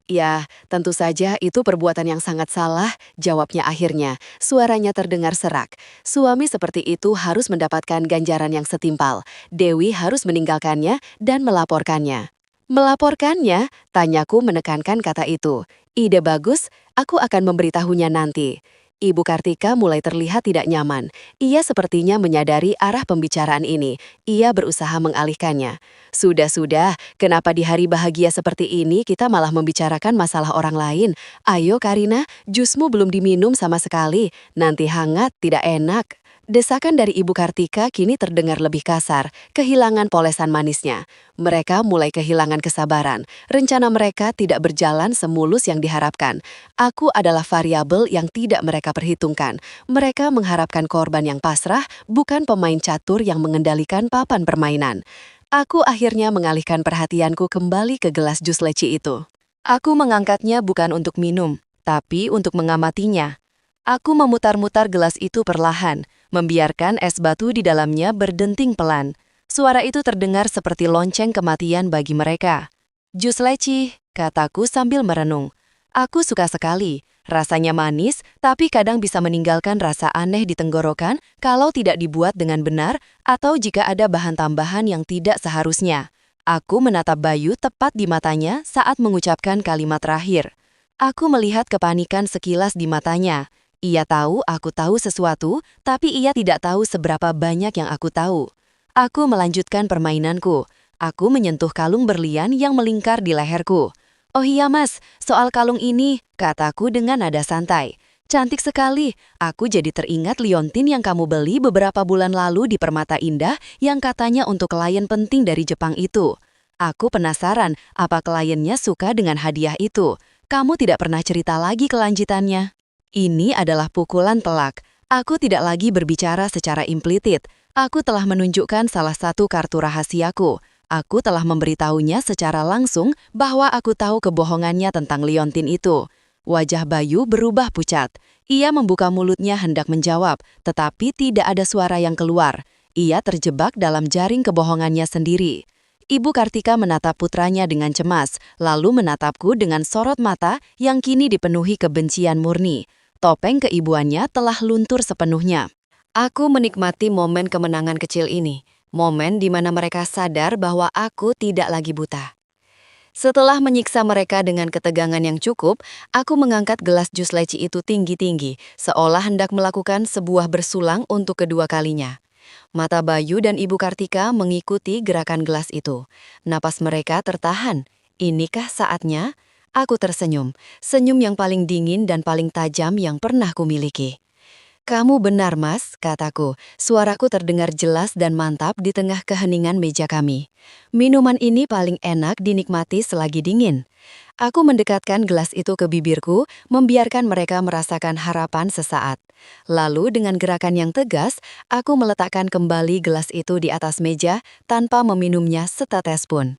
Ya, tentu saja itu perbuatan yang sangat salah, jawabnya akhirnya. Suaranya terdengar serak. Suami seperti itu harus mendapatkan ganjaran yang setimpal. Dewi harus meninggalkannya dan melaporkannya. Melaporkannya, tanyaku menekankan kata itu. Ide bagus, aku akan memberitahunya nanti. Ibu Kartika mulai terlihat tidak nyaman. Ia sepertinya menyadari arah pembicaraan ini. Ia berusaha mengalihkannya. Sudah, kenapa di hari bahagia seperti ini kita malah membicarakan masalah orang lain? Ayo Karina, jusmu belum diminum sama sekali. Nanti hangat, tidak enak. Desakan dari Ibu Kartika kini terdengar lebih kasar, kehilangan polesan manisnya. Mereka mulai kehilangan kesabaran. Rencana mereka tidak berjalan semulus yang diharapkan. Aku adalah variabel yang tidak mereka perhitungkan. Mereka mengharapkan korban yang pasrah, bukan pemain catur yang mengendalikan papan permainan. Aku akhirnya mengalihkan perhatianku kembali ke gelas jus leci itu. Aku mengangkatnya bukan untuk minum, tapi untuk mengamatinya. Aku memutar-mutar gelas itu perlahan, membiarkan es batu di dalamnya berdenting pelan. Suara itu terdengar seperti lonceng kematian bagi mereka. Jus leci, kataku sambil merenung. Aku suka sekali. Rasanya manis, tapi kadang bisa meninggalkan rasa aneh di tenggorokan kalau tidak dibuat dengan benar atau jika ada bahan tambahan yang tidak seharusnya. Aku menatap Bayu tepat di matanya saat mengucapkan kalimat terakhir. Aku melihat kepanikan sekilas di matanya. Ia tahu aku tahu sesuatu, tapi ia tidak tahu seberapa banyak yang aku tahu. Aku melanjutkan permainanku. Aku menyentuh kalung berlian yang melingkar di leherku. Oh iya mas, soal kalung ini, kataku dengan nada santai. Cantik sekali, aku jadi teringat liontin yang kamu beli beberapa bulan lalu di Permata Indah yang katanya untuk klien penting dari Jepang itu. Aku penasaran apa kliennya suka dengan hadiah itu. Kamu tidak pernah cerita lagi kelanjutannya. Ini adalah pukulan telak. Aku tidak lagi berbicara secara implisit. Aku telah menunjukkan salah satu kartu rahasiaku. Aku telah memberitahunya secara langsung bahwa aku tahu kebohongannya tentang liontin itu. Wajah Bayu berubah pucat. Ia membuka mulutnya hendak menjawab, tetapi tidak ada suara yang keluar. Ia terjebak dalam jaring kebohongannya sendiri. Ibu Kartika menatap putranya dengan cemas, lalu menatapku dengan sorot mata yang kini dipenuhi kebencian murni. Topeng keibuannya telah luntur sepenuhnya. Aku menikmati momen kemenangan kecil ini, momen di mana mereka sadar bahwa aku tidak lagi buta. Setelah menyiksa mereka dengan ketegangan yang cukup, aku mengangkat gelas jus leci itu tinggi-tinggi, seolah hendak melakukan sebuah bersulang untuk kedua kalinya. Mata Bayu dan Ibu Kartika mengikuti gerakan gelas itu. Napas mereka tertahan. Inikah saatnya? Aku tersenyum, senyum yang paling dingin dan paling tajam yang pernah kumiliki. Kamu benar, Mas, kataku. Suaraku terdengar jelas dan mantap di tengah keheningan meja kami. Minuman ini paling enak dinikmati selagi dingin. Aku mendekatkan gelas itu ke bibirku, membiarkan mereka merasakan harapan sesaat. Lalu dengan gerakan yang tegas, aku meletakkan kembali gelas itu di atas meja tanpa meminumnya setetes pun.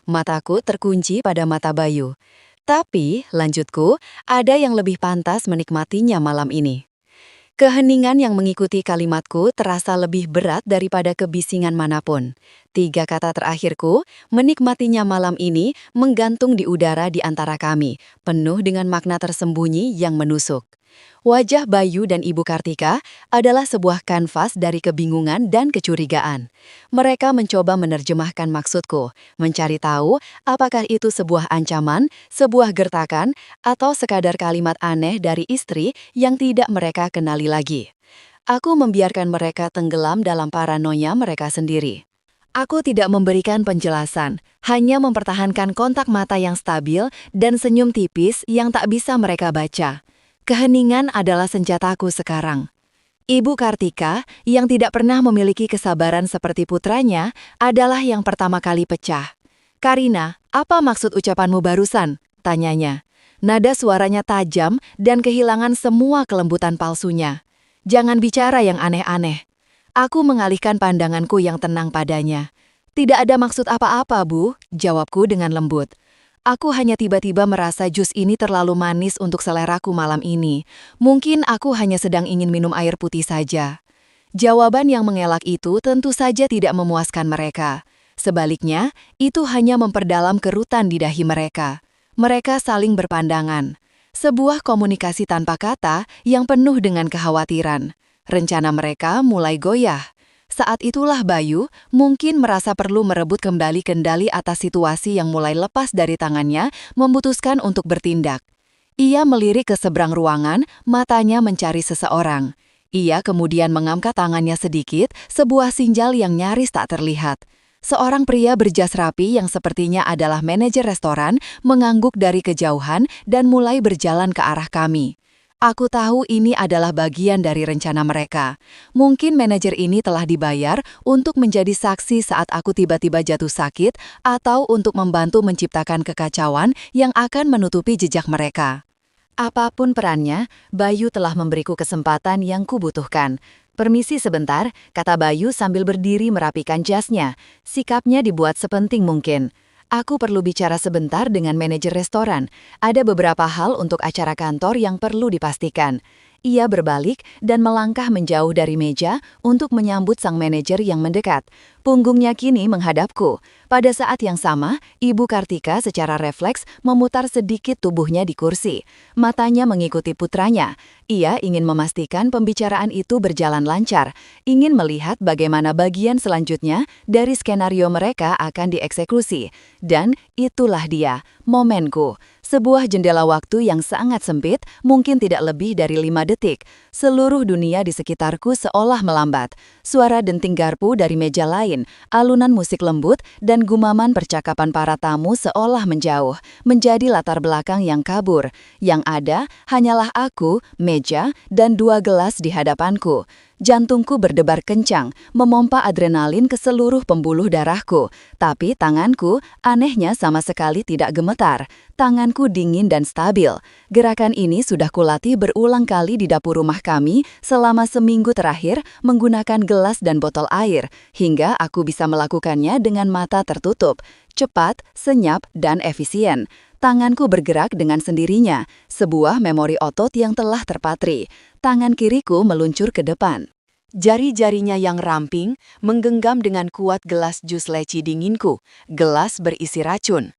Mataku terkunci pada mata Bayu. Tapi, lanjutku, ada yang lebih pantas menikmatinya malam ini. Keheningan yang mengikuti kalimatku terasa lebih berat daripada kebisingan manapun. 3 kata terakhirku, menikmatinya malam ini, menggantung di udara di antara kami, penuh dengan makna tersembunyi yang menusuk. Wajah Bayu dan Ibu Kartika adalah sebuah kanvas dari kebingungan dan kecurigaan. Mereka mencoba menerjemahkan maksudku, mencari tahu apakah itu sebuah ancaman, sebuah gertakan, atau sekadar kalimat aneh dari istri yang tidak mereka kenali lagi. Aku membiarkan mereka tenggelam dalam paranoia mereka sendiri. Aku tidak memberikan penjelasan, hanya mempertahankan kontak mata yang stabil dan senyum tipis yang tak bisa mereka baca. Keheningan adalah senjataku sekarang. Ibu Kartika, yang tidak pernah memiliki kesabaran seperti putranya, adalah yang pertama kali pecah. "Karina, apa maksud ucapanmu barusan?" tanyanya. Nada suaranya tajam dan kehilangan semua kelembutan palsunya. "Jangan bicara yang aneh-aneh." Aku mengalihkan pandanganku yang tenang padanya. "Tidak ada maksud apa-apa, Bu," jawabku dengan lembut. "Aku hanya tiba-tiba merasa jus ini terlalu manis untuk seleraku malam ini. Mungkin aku hanya sedang ingin minum air putih saja." Jawaban yang mengelak itu tentu saja tidak memuaskan mereka. Sebaliknya, itu hanya memperdalam kerutan di dahi mereka. Mereka saling berpandangan. Sebuah komunikasi tanpa kata yang penuh dengan kekhawatiran. Rencana mereka mulai goyah. Saat itulah Bayu mungkin merasa perlu merebut kembali kendali atas situasi yang mulai lepas dari tangannya, memutuskan untuk bertindak. Ia melirik ke seberang ruangan, matanya mencari seseorang. Ia kemudian mengangkat tangannya sedikit, sebuah sinjal yang nyaris tak terlihat. Seorang pria berjas rapi yang sepertinya adalah manajer restoran mengangguk dari kejauhan dan mulai berjalan ke arah kami. Aku tahu ini adalah bagian dari rencana mereka. Mungkin manajer ini telah dibayar untuk menjadi saksi saat aku tiba-tiba jatuh sakit atau untuk membantu menciptakan kekacauan yang akan menutupi jejak mereka. Apapun perannya, Bayu telah memberiku kesempatan yang kubutuhkan. "Permisi sebentar," kata Bayu sambil berdiri merapikan jasnya. Sikapnya dibuat sepenting mungkin. "Aku perlu bicara sebentar dengan manajer restoran. Ada beberapa hal untuk acara kantor yang perlu dipastikan." Ia berbalik dan melangkah menjauh dari meja untuk menyambut sang manajer yang mendekat. Punggungnya kini menghadapku. Pada saat yang sama, Ibu Kartika secara refleks memutar sedikit tubuhnya di kursi. Matanya mengikuti putranya. Ia ingin memastikan pembicaraan itu berjalan lancar, ingin melihat bagaimana bagian selanjutnya dari skenario mereka akan dieksekusi. Dan itulah dia, momenku. Sebuah jendela waktu yang sangat sempit, mungkin tidak lebih dari 5 detik. Seluruh dunia di sekitarku seolah melambat. Suara denting garpu dari meja lain, alunan musik lembut, dan gumaman percakapan para tamu seolah menjauh, menjadi latar belakang yang kabur. Yang ada hanyalah aku, meja, dan 2 gelas di hadapanku. Jantungku berdebar kencang, memompa adrenalin ke seluruh pembuluh darahku. Tapi tanganku, anehnya sama sekali tidak gemetar. Tanganku dingin dan stabil. Gerakan ini sudah kulatih berulang kali di dapur rumah kami selama seminggu terakhir menggunakan gelas dan botol air, hingga aku bisa melakukannya dengan mata tertutup. Cepat, senyap, dan efisien. Tanganku bergerak dengan sendirinya, sebuah memori otot yang telah terpatri. Tangan kiriku meluncur ke depan. Jari-jarinya yang ramping menggenggam dengan kuat gelas jus leci dinginku, gelas berisi racun.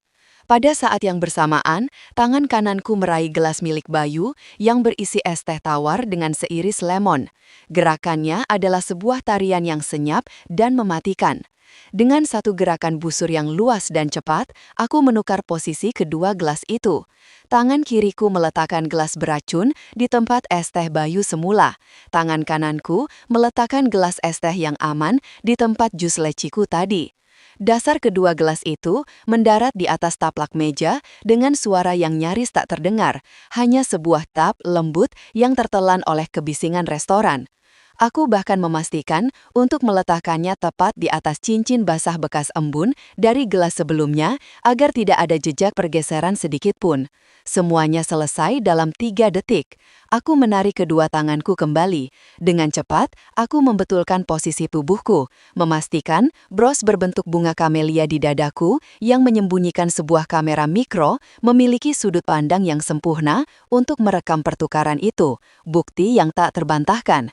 Pada saat yang bersamaan, tangan kananku meraih gelas milik Bayu yang berisi es teh tawar dengan seiris lemon. Gerakannya adalah sebuah tarian yang senyap dan mematikan. Dengan satu gerakan busur yang luas dan cepat, aku menukar posisi kedua gelas itu. Tangan kiriku meletakkan gelas beracun di tempat es teh Bayu semula. Tangan kananku meletakkan gelas es teh yang aman di tempat jus leciku tadi. Dasar kedua gelas itu mendarat di atas taplak meja dengan suara yang nyaris tak terdengar, hanya sebuah tap lembut yang tertelan oleh kebisingan restoran. Aku bahkan memastikan untuk meletakkannya tepat di atas cincin basah bekas embun dari gelas sebelumnya agar tidak ada jejak pergeseran sedikit pun. Semuanya selesai dalam 3 detik. Aku menarik kedua tanganku kembali. Dengan cepat, aku membetulkan posisi tubuhku, memastikan bros berbentuk bunga kamelia di dadaku yang menyembunyikan sebuah kamera mikro memiliki sudut pandang yang sempurna untuk merekam pertukaran itu, bukti yang tak terbantahkan.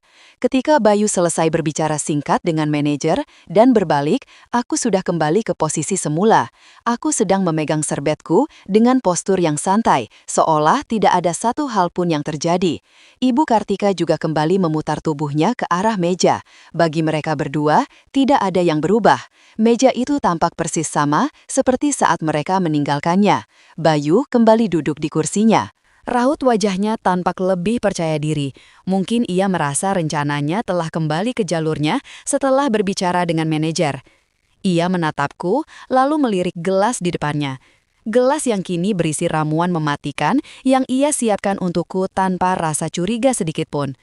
Ketika Bayu selesai berbicara singkat dengan manajer dan berbalik, aku sudah kembali ke posisi semula. Aku sedang memegang serbetku dengan postur yang santai, seolah tidak ada satu hal pun yang terjadi. Ibu Kartika juga kembali memutar tubuhnya ke arah meja. Bagi mereka berdua, tidak ada yang berubah. Meja itu tampak persis sama seperti saat mereka meninggalkannya. Bayu kembali duduk di kursinya. Raut wajahnya tampak lebih percaya diri. Mungkin ia merasa rencananya telah kembali ke jalurnya setelah berbicara dengan manajer. Ia menatapku, lalu melirik gelas di depannya. Gelas yang kini berisi ramuan mematikan yang ia siapkan untukku tanpa rasa curiga sedikitpun.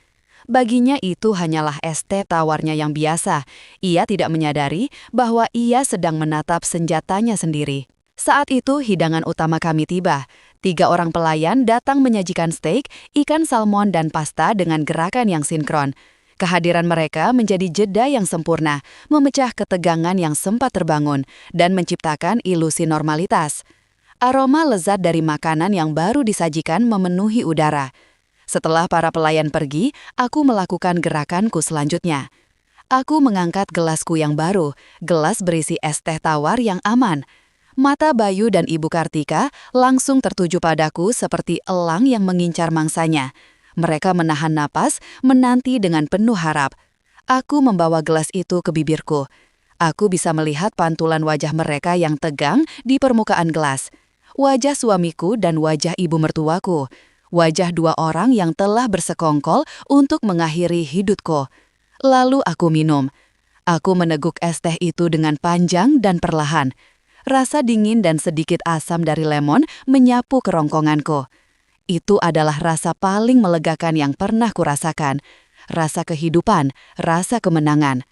Baginya itu hanyalah es teh tawarnya yang biasa. Ia tidak menyadari bahwa ia sedang menatap senjatanya sendiri. Saat itu hidangan utama kami tiba. 3 orang pelayan datang menyajikan steak, ikan salmon dan pasta dengan gerakan yang sinkron. Kehadiran mereka menjadi jeda yang sempurna, memecah ketegangan yang sempat terbangun, dan menciptakan ilusi normalitas. Aroma lezat dari makanan yang baru disajikan memenuhi udara. Setelah para pelayan pergi, aku melakukan gerakanku selanjutnya. Aku mengangkat gelasku yang baru, gelas berisi es teh tawar yang aman. Mata Bayu dan Ibu Kartika langsung tertuju padaku seperti elang yang mengincar mangsanya. Mereka menahan napas, menanti dengan penuh harap. Aku membawa gelas itu ke bibirku. Aku bisa melihat pantulan wajah mereka yang tegang di permukaan gelas. Wajah suamiku dan wajah ibu mertuaku. Wajah 2 orang yang telah bersekongkol untuk mengakhiri hidupku. Lalu aku minum. Aku meneguk es teh itu dengan panjang dan perlahan. Rasa dingin dan sedikit asam dari lemon menyapu kerongkonganku. Itu adalah rasa paling melegakan yang pernah kurasakan. Rasa kehidupan, rasa kemenangan.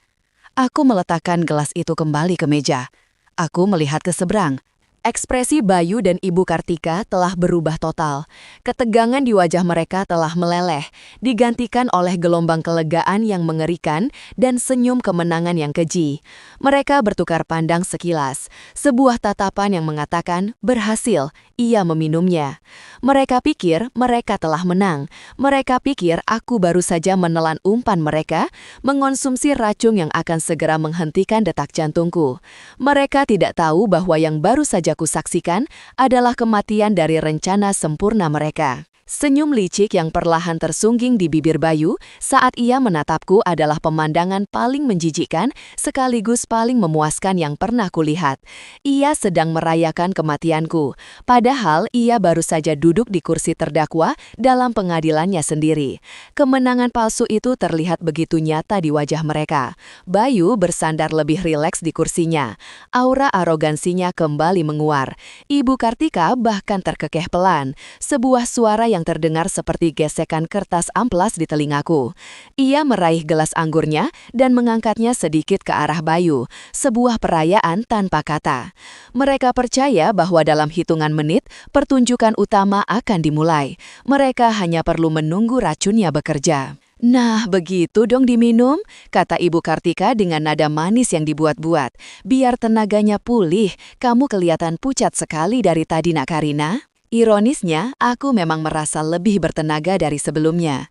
Aku meletakkan gelas itu kembali ke meja. Aku melihat ke seberang. Ekspresi Bayu dan Ibu Kartika telah berubah total. Ketegangan di wajah mereka telah meleleh, digantikan oleh gelombang kelegaan yang mengerikan dan senyum kemenangan yang keji. Mereka bertukar pandang sekilas, sebuah tatapan yang mengatakan, berhasil, ia meminumnya. Mereka pikir mereka telah menang. Mereka pikir aku baru saja menelan umpan mereka, mengonsumsi racun yang akan segera menghentikan detak jantungku. Mereka tidak tahu bahwa yang baru saja kusaksikan adalah kematian dari rencana sempurna mereka. Senyum licik yang perlahan tersungging di bibir Bayu saat ia menatapku adalah pemandangan paling menjijikkan sekaligus paling memuaskan yang pernah kulihat. Ia sedang merayakan kematianku, padahal ia baru saja duduk di kursi terdakwa dalam pengadilannya sendiri. Kemenangan palsu itu terlihat begitu nyata di wajah mereka. Bayu bersandar lebih rileks di kursinya. Aura arogansinya kembali menguar. Ibu Kartika bahkan terkekeh pelan. Sebuah suara yang terdengar seperti gesekan kertas amplas di telingaku. Ia meraih gelas anggurnya dan mengangkatnya sedikit ke arah Bayu. Sebuah perayaan tanpa kata. Mereka percaya bahwa dalam hitungan menit, pertunjukan utama akan dimulai. Mereka hanya perlu menunggu racunnya bekerja. Nah, begitu dong diminum, kata Ibu Kartika dengan nada manis yang dibuat-buat. Biar tenaganya pulih, kamu kelihatan pucat sekali dari tadi, Nak Karina. Ironisnya, aku memang merasa lebih bertenaga dari sebelumnya.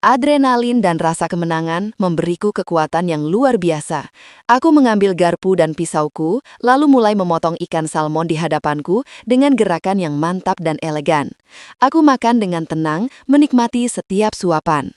Adrenalin dan rasa kemenangan memberiku kekuatan yang luar biasa. Aku mengambil garpu dan pisauku, lalu mulai memotong ikan salmon di hadapanku dengan gerakan yang mantap dan elegan. Aku makan dengan tenang, menikmati setiap suapan.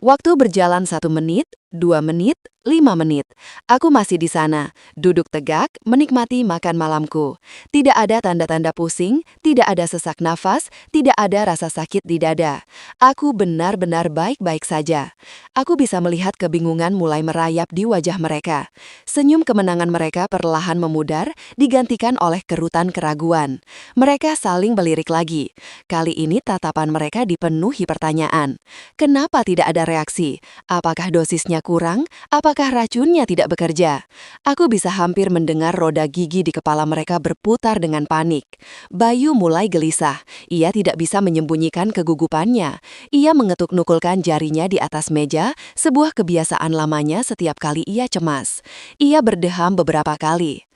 Waktu berjalan 1 menit, 2 menit, 5 menit. Aku masih di sana, duduk tegak, menikmati makan malamku. Tidak ada tanda-tanda pusing, tidak ada sesak nafas, tidak ada rasa sakit di dada. Aku benar-benar baik-baik saja. Aku bisa melihat kebingungan mulai merayap di wajah mereka. Senyum kemenangan mereka perlahan memudar, digantikan oleh kerutan keraguan. Mereka saling melirik lagi. Kali ini tatapan mereka dipenuhi pertanyaan. Kenapa tidak ada reaksi? Apakah dosisnya kurang? Apakah racunnya tidak bekerja? Aku bisa hampir mendengar roda gigi di kepala mereka berputar dengan panik. Bayu mulai gelisah. Ia tidak bisa menyembunyikan kegugupannya. Ia mengetuk-nukulkan jarinya di atas meja, sebuah kebiasaan lamanya setiap kali ia cemas. Ia berdeham beberapa kali.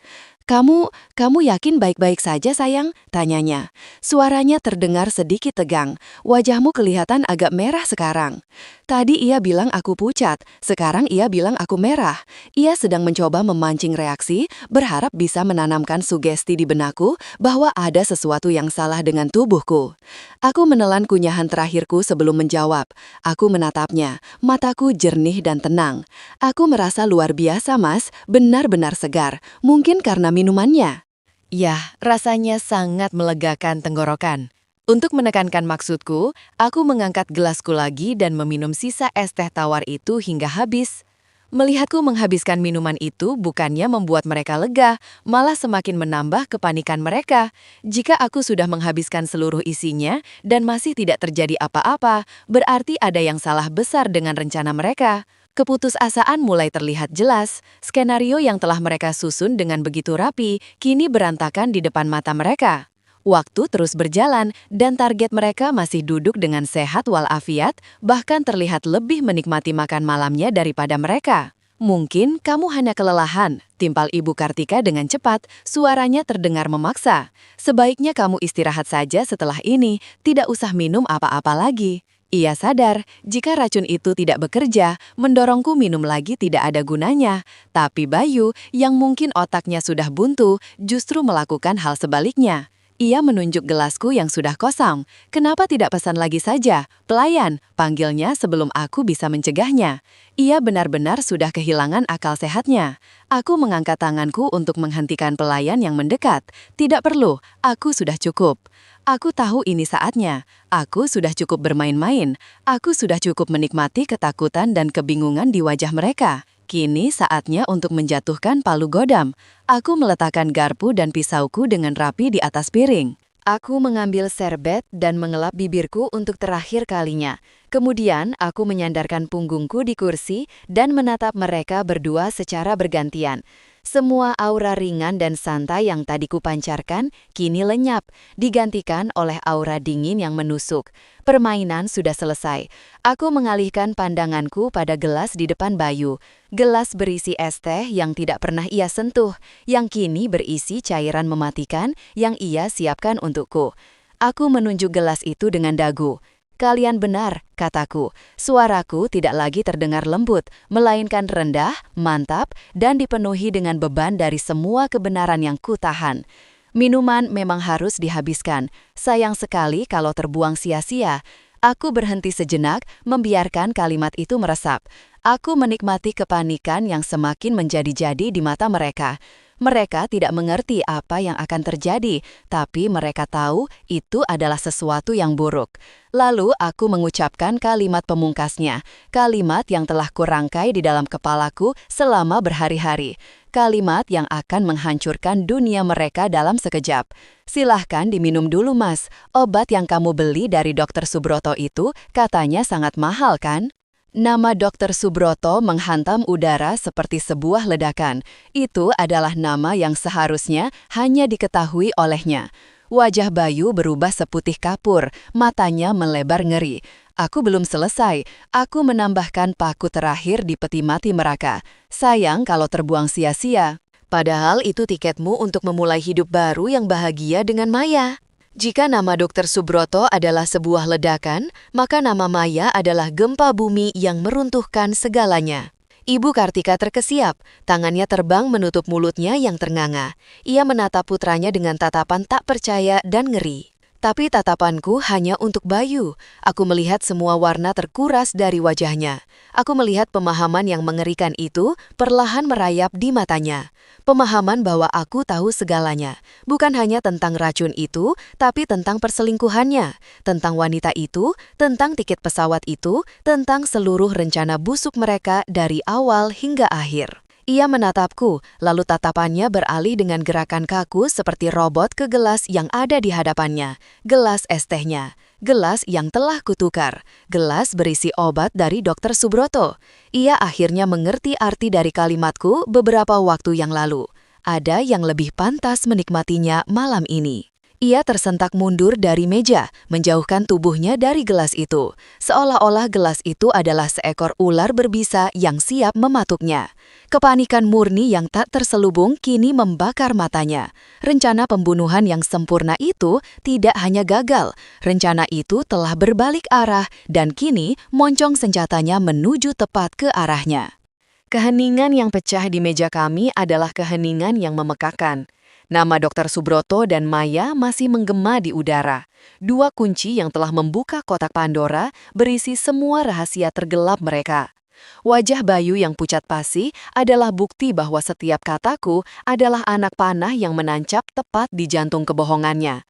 Kamu yakin baik-baik saja sayang? Tanyanya. Suaranya terdengar sedikit tegang. Wajahmu kelihatan agak merah sekarang. Tadi ia bilang aku pucat, sekarang ia bilang aku merah. Ia sedang mencoba memancing reaksi, berharap bisa menanamkan sugesti di benakku bahwa ada sesuatu yang salah dengan tubuhku. Aku menelan kunyahan terakhirku sebelum menjawab. Aku menatapnya, mataku jernih dan tenang. Aku merasa luar biasa, Mas, benar-benar segar. Mungkin karena minumannya. Yah, rasanya sangat melegakan tenggorokan. Untuk menekankan maksudku, aku mengangkat gelasku lagi dan meminum sisa es teh tawar itu hingga habis. Melihatku menghabiskan minuman itu bukannya membuat mereka lega, malah semakin menambah kepanikan mereka. Jika aku sudah menghabiskan seluruh isinya dan masih tidak terjadi apa-apa, berarti ada yang salah besar dengan rencana mereka. Keputusasaan mulai terlihat jelas. Skenario yang telah mereka susun dengan begitu rapi, kini berantakan di depan mata mereka. Waktu terus berjalan, dan target mereka masih duduk dengan sehat walafiat, bahkan terlihat lebih menikmati makan malamnya daripada mereka. Mungkin kamu hanya kelelahan, timpal Ibu Kartika dengan cepat, suaranya terdengar memaksa. Sebaiknya kamu istirahat saja setelah ini, tidak usah minum apa-apa lagi. Ia sadar, jika racun itu tidak bekerja, mendorongku minum lagi tidak ada gunanya. Tapi Bayu, yang mungkin otaknya sudah buntu, justru melakukan hal sebaliknya. Ia menunjuk gelasku yang sudah kosong. Kenapa tidak pesan lagi saja? Pelayan, panggilnya sebelum aku bisa mencegahnya. Ia benar-benar sudah kehilangan akal sehatnya. Aku mengangkat tanganku untuk menghentikan pelayan yang mendekat. Tidak perlu, aku sudah cukup. Aku tahu ini saatnya. Aku sudah cukup bermain-main. Aku sudah cukup menikmati ketakutan dan kebingungan di wajah mereka. Kini saatnya untuk menjatuhkan palu godam. Aku meletakkan garpu dan pisauku dengan rapi di atas piring. Aku mengambil serbet dan mengelap bibirku untuk terakhir kalinya. Kemudian aku menyandarkan punggungku di kursi dan menatap mereka berdua secara bergantian. Semua aura ringan dan santai yang tadi kupancarkan kini lenyap, digantikan oleh aura dingin yang menusuk. Permainan sudah selesai. Aku mengalihkan pandanganku pada gelas di depan Bayu. Gelas berisi es teh yang tidak pernah ia sentuh, yang kini berisi cairan mematikan yang ia siapkan untukku. Aku menunjuk gelas itu dengan dagu. Kalian benar, kataku. Suaraku tidak lagi terdengar lembut, melainkan rendah, mantap, dan dipenuhi dengan beban dari semua kebenaran yang kutahan. Minuman memang harus dihabiskan. Sayang sekali kalau terbuang sia-sia. Aku berhenti sejenak, membiarkan kalimat itu meresap. Aku menikmati kepanikan yang semakin menjadi-jadi di mata mereka. Mereka tidak mengerti apa yang akan terjadi, tapi mereka tahu itu adalah sesuatu yang buruk. Lalu aku mengucapkan kalimat pemungkasnya, kalimat yang telah kurangkai di dalam kepalaku selama berhari-hari. Kalimat yang akan menghancurkan dunia mereka dalam sekejap. Silahkan diminum dulu, Mas. Obat yang kamu beli dari Dr. Subroto itu katanya sangat mahal, kan? Nama Dr. Subroto menghantam udara seperti sebuah ledakan. Itu adalah nama yang seharusnya hanya diketahui olehnya. Wajah Bayu berubah seputih kapur, matanya melebar ngeri. Aku belum selesai. Aku menambahkan paku terakhir di peti mati mereka. Sayang kalau terbuang sia-sia. Padahal itu tiketmu untuk memulai hidup baru yang bahagia dengan Maya. Jika nama Dr. Subroto adalah sebuah ledakan, maka nama Maya adalah gempa bumi yang meruntuhkan segalanya. Ibu Kartika terkesiap, tangannya terbang menutup mulutnya yang ternganga. Ia menatap putranya dengan tatapan tak percaya dan ngeri. Tapi tatapanku hanya untuk Bayu. Aku melihat semua warna terkuras dari wajahnya. Aku melihat pemahaman yang mengerikan itu perlahan merayap di matanya. Pemahaman bahwa aku tahu segalanya. Bukan hanya tentang racun itu, tapi tentang perselingkuhannya. Tentang wanita itu, tentang tiket pesawat itu, tentang seluruh rencana busuk mereka dari awal hingga akhir. Ia menatapku, lalu tatapannya beralih dengan gerakan kaku seperti robot ke gelas yang ada di hadapannya. Gelas es tehnya. Gelas yang telah kutukar. Gelas berisi obat dari Dr. Subroto. Ia akhirnya mengerti arti dari kalimatku beberapa waktu yang lalu. Ada yang lebih pantas menikmatinya malam ini. Ia tersentak mundur dari meja, menjauhkan tubuhnya dari gelas itu. Seolah-olah gelas itu adalah seekor ular berbisa yang siap mematuknya. Kepanikan murni yang tak terselubung kini membakar matanya. Rencana pembunuhan yang sempurna itu tidak hanya gagal, rencana itu telah berbalik arah dan kini moncong senjatanya menuju tepat ke arahnya. Keheningan yang pecah di meja kami adalah keheningan yang memekakan. Nama Dr. Subroto dan Maya masih menggema di udara. Dua kunci yang telah membuka kotak Pandora berisi semua rahasia tergelap mereka. Wajah Bayu yang pucat pasi adalah bukti bahwa setiap kataku adalah anak panah yang menancap tepat di jantung kebohongannya.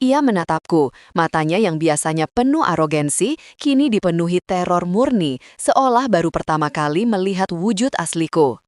Ia menatapku, matanya yang biasanya penuh arogansi, kini dipenuhi teror murni, seolah baru pertama kali melihat wujud asliku.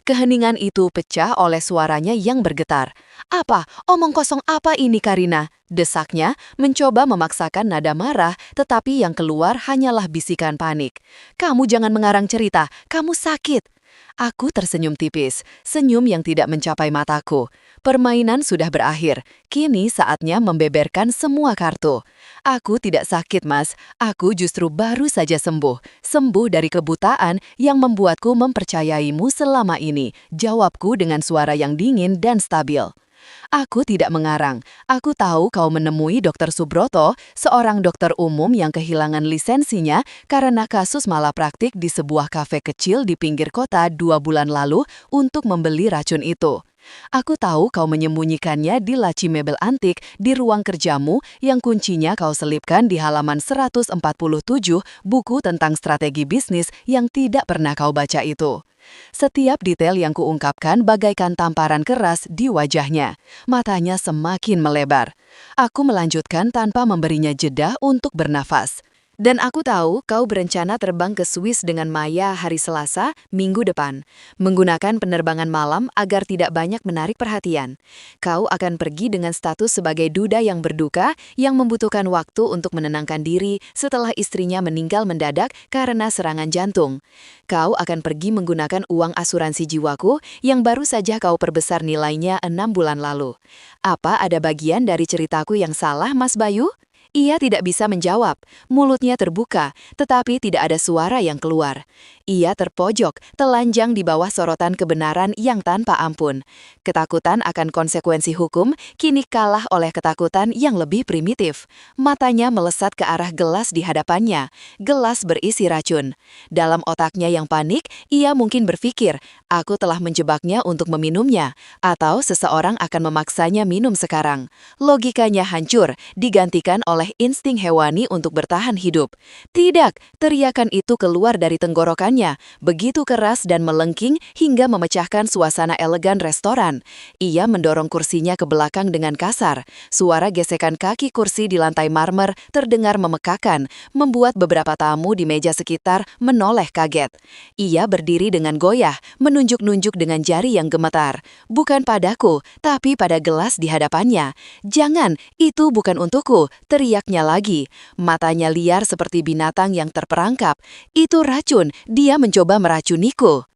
Keheningan itu pecah oleh suaranya yang bergetar. "Apa? Omong kosong apa ini, Karina?" Desaknya, mencoba memaksakan nada marah, tetapi yang keluar hanyalah bisikan panik. "Kamu jangan mengarang cerita, kamu sakit." Aku tersenyum tipis, senyum yang tidak mencapai mataku. Permainan sudah berakhir, kini saatnya membeberkan semua kartu. "Aku tidak sakit, Mas. Aku justru baru saja sembuh. Sembuh dari kebutaan yang membuatku mempercayaimu selama ini," jawabku dengan suara yang dingin dan stabil. "Aku tidak mengarang. Aku tahu kau menemui Dr. Subroto, seorang dokter umum yang kehilangan lisensinya karena kasus malapraktik di sebuah kafe kecil di pinggir kota 2 bulan lalu untuk membeli racun itu. Aku tahu kau menyembunyikannya di laci mebel antik di ruang kerjamu yang kuncinya kau selipkan di halaman 147 buku tentang strategi bisnis yang tidak pernah kau baca itu." Setiap detail yang kuungkapkan bagaikan tamparan keras di wajahnya. Matanya semakin melebar. Aku melanjutkan tanpa memberinya jeda untuk bernafas. "Dan aku tahu kau berencana terbang ke Swiss dengan Maya hari Selasa, minggu depan, menggunakan penerbangan malam agar tidak banyak menarik perhatian. Kau akan pergi dengan status sebagai duda yang berduka yang membutuhkan waktu untuk menenangkan diri setelah istrinya meninggal mendadak karena serangan jantung. Kau akan pergi menggunakan uang asuransi jiwaku yang baru saja kau perbesar nilainya 6 bulan lalu. Apa ada bagian dari ceritaku yang salah, Mas Bayu?" Ia tidak bisa menjawab, mulutnya terbuka, tetapi tidak ada suara yang keluar. Ia terpojok, telanjang di bawah sorotan kebenaran yang tanpa ampun. Ketakutan akan konsekuensi hukum kini kalah oleh ketakutan yang lebih primitif. Matanya melesat ke arah gelas di hadapannya, gelas berisi racun. Dalam otaknya yang panik, ia mungkin berpikir, aku telah menjebaknya untuk meminumnya, atau seseorang akan memaksanya minum sekarang. Logikanya hancur, digantikan oleh insting hewani untuk bertahan hidup. Tidak, teriakan itu keluar dari tenggorokannya, begitu keras dan melengking hingga memecahkan suasana elegan restoran. Ia mendorong kursinya ke belakang dengan kasar. Suara gesekan kaki kursi di lantai marmer terdengar memekakan, membuat beberapa tamu di meja sekitar menoleh kaget. Ia berdiri dengan goyah, menunjuk-nunjuk dengan jari yang gemetar. Bukan padaku, tapi pada gelas di hadapannya. "Jangan, itu bukan untukku," teriaknya lagi. Matanya liar seperti binatang yang terperangkap. "Itu racun, dia mencoba meracuniku."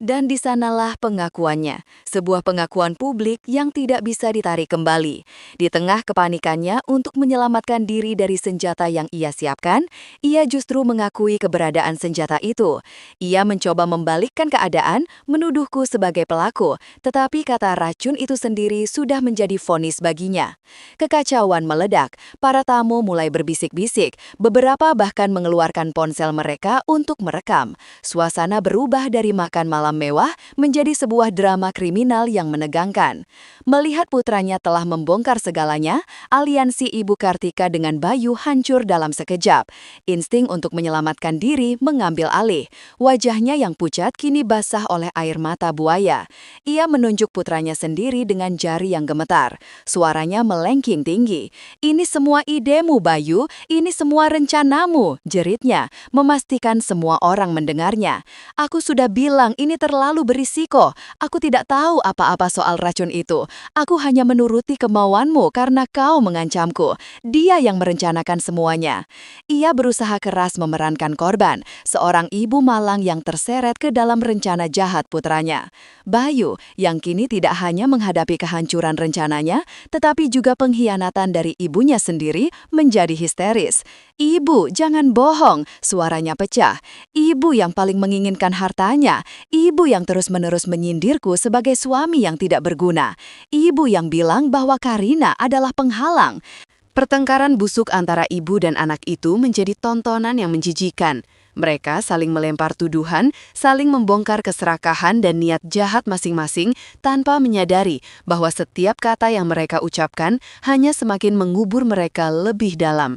Dan di sanalah pengakuannya, sebuah pengakuan publik yang tidak bisa ditarik kembali. Di tengah kepanikannya untuk menyelamatkan diri dari senjata yang ia siapkan, ia justru mengakui keberadaan senjata itu. Ia mencoba membalikkan keadaan, menuduhku sebagai pelaku, tetapi kata racun itu sendiri sudah menjadi vonis baginya. Kekacauan meledak, para tamu mulai berbisik-bisik, beberapa bahkan mengeluarkan ponsel mereka untuk merekam. Suasana berubah dari makan malam mewah menjadi sebuah drama kriminal yang menegangkan. Melihat putranya telah membongkar segalanya, aliansi Ibu Kartika dengan Bayu hancur dalam sekejap. Insting untuk menyelamatkan diri mengambil alih. Wajahnya yang pucat kini basah oleh air mata buaya. Ia menunjuk putranya sendiri dengan jari yang gemetar. Suaranya melengking tinggi. "Ini semua idemu, Bayu. Ini semua rencanamu," jeritnya, memastikan semua orang mendengarnya. "Aku sudah bilang ini Ini terlalu berisiko. Aku tidak tahu apa-apa soal racun itu. Aku hanya menuruti kemauanmu karena kau mengancamku. Dia yang merencanakan semuanya." Ia berusaha keras memerankan korban, seorang ibu malang yang terseret ke dalam rencana jahat putranya. Bayu, yang kini tidak hanya menghadapi kehancuran rencananya, tetapi juga pengkhianatan dari ibunya sendiri, menjadi histeris. "Ibu, jangan bohong," suaranya pecah. "Ibu yang paling menginginkan hartanya. Ibu yang terus-menerus menyindirku sebagai suami yang tidak berguna. Ibu yang bilang bahwa Karina adalah penghalang." Pertengkaran busuk antara ibu dan anak itu menjadi tontonan yang menjijikan. Mereka saling melempar tuduhan, saling membongkar keserakahan dan niat jahat masing-masing tanpa menyadari bahwa setiap kata yang mereka ucapkan hanya semakin mengubur mereka lebih dalam.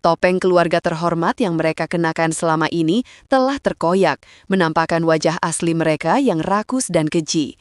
Topeng keluarga terhormat yang mereka kenakan selama ini telah terkoyak, menampakkan wajah asli mereka yang rakus dan keji.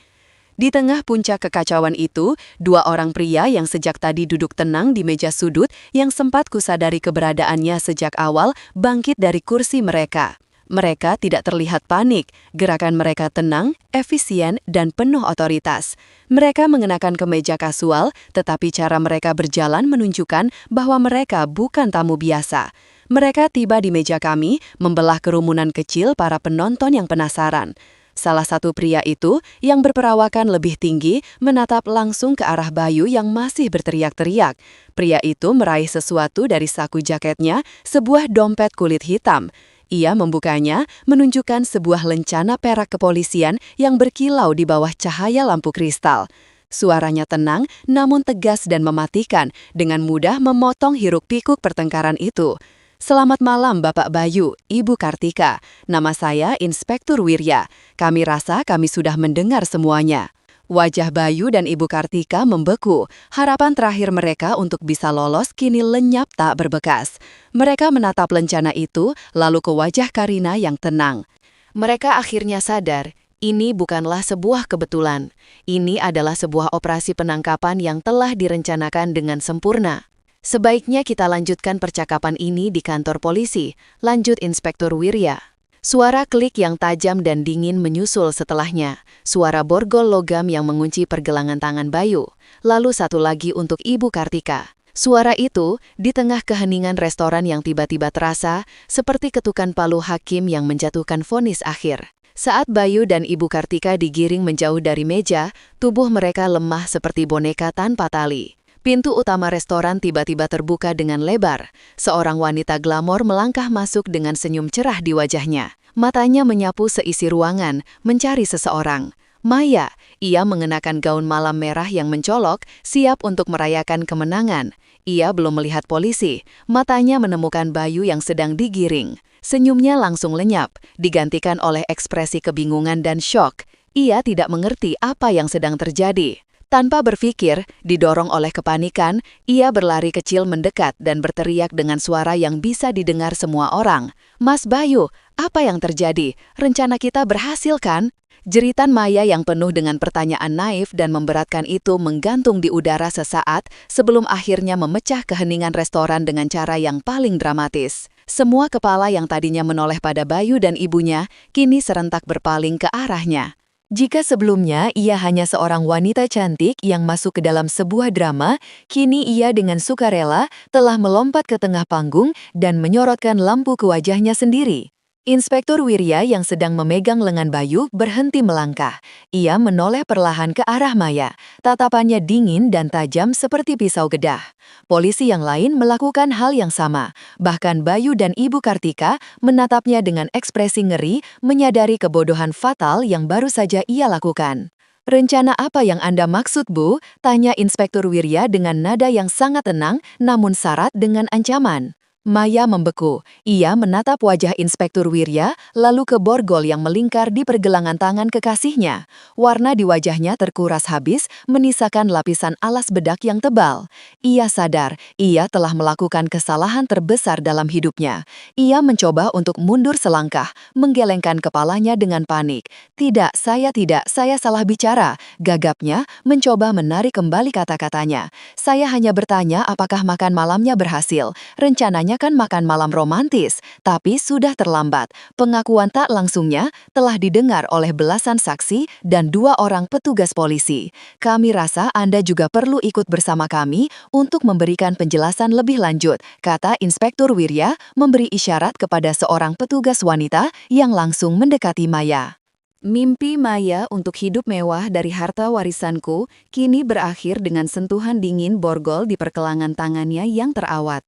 Di tengah puncak kekacauan itu, dua orang pria yang sejak tadi duduk tenang di meja sudut yang sempat kusadari keberadaannya sejak awal bangkit dari kursi mereka. Mereka tidak terlihat panik, gerakan mereka tenang, efisien, dan penuh otoritas. Mereka mengenakan kemeja kasual, tetapi cara mereka berjalan menunjukkan bahwa mereka bukan tamu biasa. Mereka tiba di meja kami, membelah kerumunan kecil para penonton yang penasaran. Salah satu pria itu, yang berperawakan lebih tinggi, menatap langsung ke arah Bayu yang masih berteriak-teriak. Pria itu meraih sesuatu dari saku jaketnya, sebuah dompet kulit hitam. Ia membukanya, menunjukkan sebuah lencana perak kepolisian yang berkilau di bawah cahaya lampu kristal. Suaranya tenang, namun tegas dan mematikan, dengan mudah memotong hiruk-pikuk pertengkaran itu. "Selamat malam Bapak Bayu, Ibu Kartika. Nama saya Inspektur Wirya. Kami rasa kami sudah mendengar semuanya." Wajah Bayu dan Ibu Kartika membeku. Harapan terakhir mereka untuk bisa lolos kini lenyap tak berbekas. Mereka menatap lencana itu, lalu ke wajah Karina yang tenang. Mereka akhirnya sadar, ini bukanlah sebuah kebetulan. Ini adalah sebuah operasi penangkapan yang telah direncanakan dengan sempurna. "Sebaiknya kita lanjutkan percakapan ini di kantor polisi," lanjut Inspektur Wirya. Suara klik yang tajam dan dingin menyusul setelahnya. Suara borgol logam yang mengunci pergelangan tangan Bayu. Lalu satu lagi untuk Ibu Kartika. Suara itu, di tengah keheningan restoran yang tiba-tiba terasa, seperti ketukan palu hakim yang menjatuhkan vonis akhir. Saat Bayu dan Ibu Kartika digiring menjauh dari meja, tubuh mereka lemah seperti boneka tanpa tali. Pintu utama restoran tiba-tiba terbuka dengan lebar. Seorang wanita glamor melangkah masuk dengan senyum cerah di wajahnya. Matanya menyapu seisi ruangan, mencari seseorang. Maya, ia mengenakan gaun malam merah yang mencolok, siap untuk merayakan kemenangan. Ia belum melihat polisi. Matanya menemukan Bayu yang sedang digiring. Senyumnya langsung lenyap, digantikan oleh ekspresi kebingungan dan syok. Ia tidak mengerti apa yang sedang terjadi. Tanpa berpikir, didorong oleh kepanikan, ia berlari kecil mendekat dan berteriak dengan suara yang bisa didengar semua orang. "Mas Bayu, apa yang terjadi? Rencana kita berhasil kan?" Jeritan Maya yang penuh dengan pertanyaan naif dan memberatkan itu menggantung di udara sesaat sebelum akhirnya memecah keheningan restoran dengan cara yang paling dramatis. Semua kepala yang tadinya menoleh pada Bayu dan ibunya, kini serentak berpaling ke arahnya. Jika sebelumnya ia hanya seorang wanita cantik yang masuk ke dalam sebuah drama, kini ia dengan sukarela telah melompat ke tengah panggung dan menyorotkan lampu ke wajahnya sendiri. Inspektur Wirya yang sedang memegang lengan Bayu berhenti melangkah. Ia menoleh perlahan ke arah Maya. Tatapannya dingin dan tajam seperti pisau gedah. Polisi yang lain melakukan hal yang sama. Bahkan Bayu dan Ibu Kartika menatapnya dengan ekspresi ngeri, menyadari kebodohan fatal yang baru saja ia lakukan. "Rencana apa yang Anda maksud, Bu?" tanya Inspektur Wirya dengan nada yang sangat tenang namun syarat dengan ancaman. Maya membeku. Ia menatap wajah Inspektur Wirya, lalu ke borgol yang melingkar di pergelangan tangan kekasihnya. Warna di wajahnya terkuras habis, menyisakan lapisan alas bedak yang tebal. Ia sadar, ia telah melakukan kesalahan terbesar dalam hidupnya. Ia mencoba untuk mundur selangkah, menggelengkan kepalanya dengan panik. Tidak, saya salah bicara," gagapnya, mencoba menarik kembali kata-katanya. "Saya hanya bertanya apakah makan malamnya berhasil. Rencananya merencanakan makan malam romantis, tapi sudah terlambat. Pengakuan tak langsungnya telah didengar oleh belasan saksi dan 2 orang petugas polisi. Kami rasa Anda juga perlu ikut bersama kami untuk memberikan penjelasan lebih lanjut, kata Inspektur Wirya, memberi isyarat kepada seorang petugas wanita yang langsung mendekati Maya. Mimpi Maya untuk hidup mewah dari harta warisanku kini berakhir dengan sentuhan dingin borgol di pergelangan tangannya yang terawat.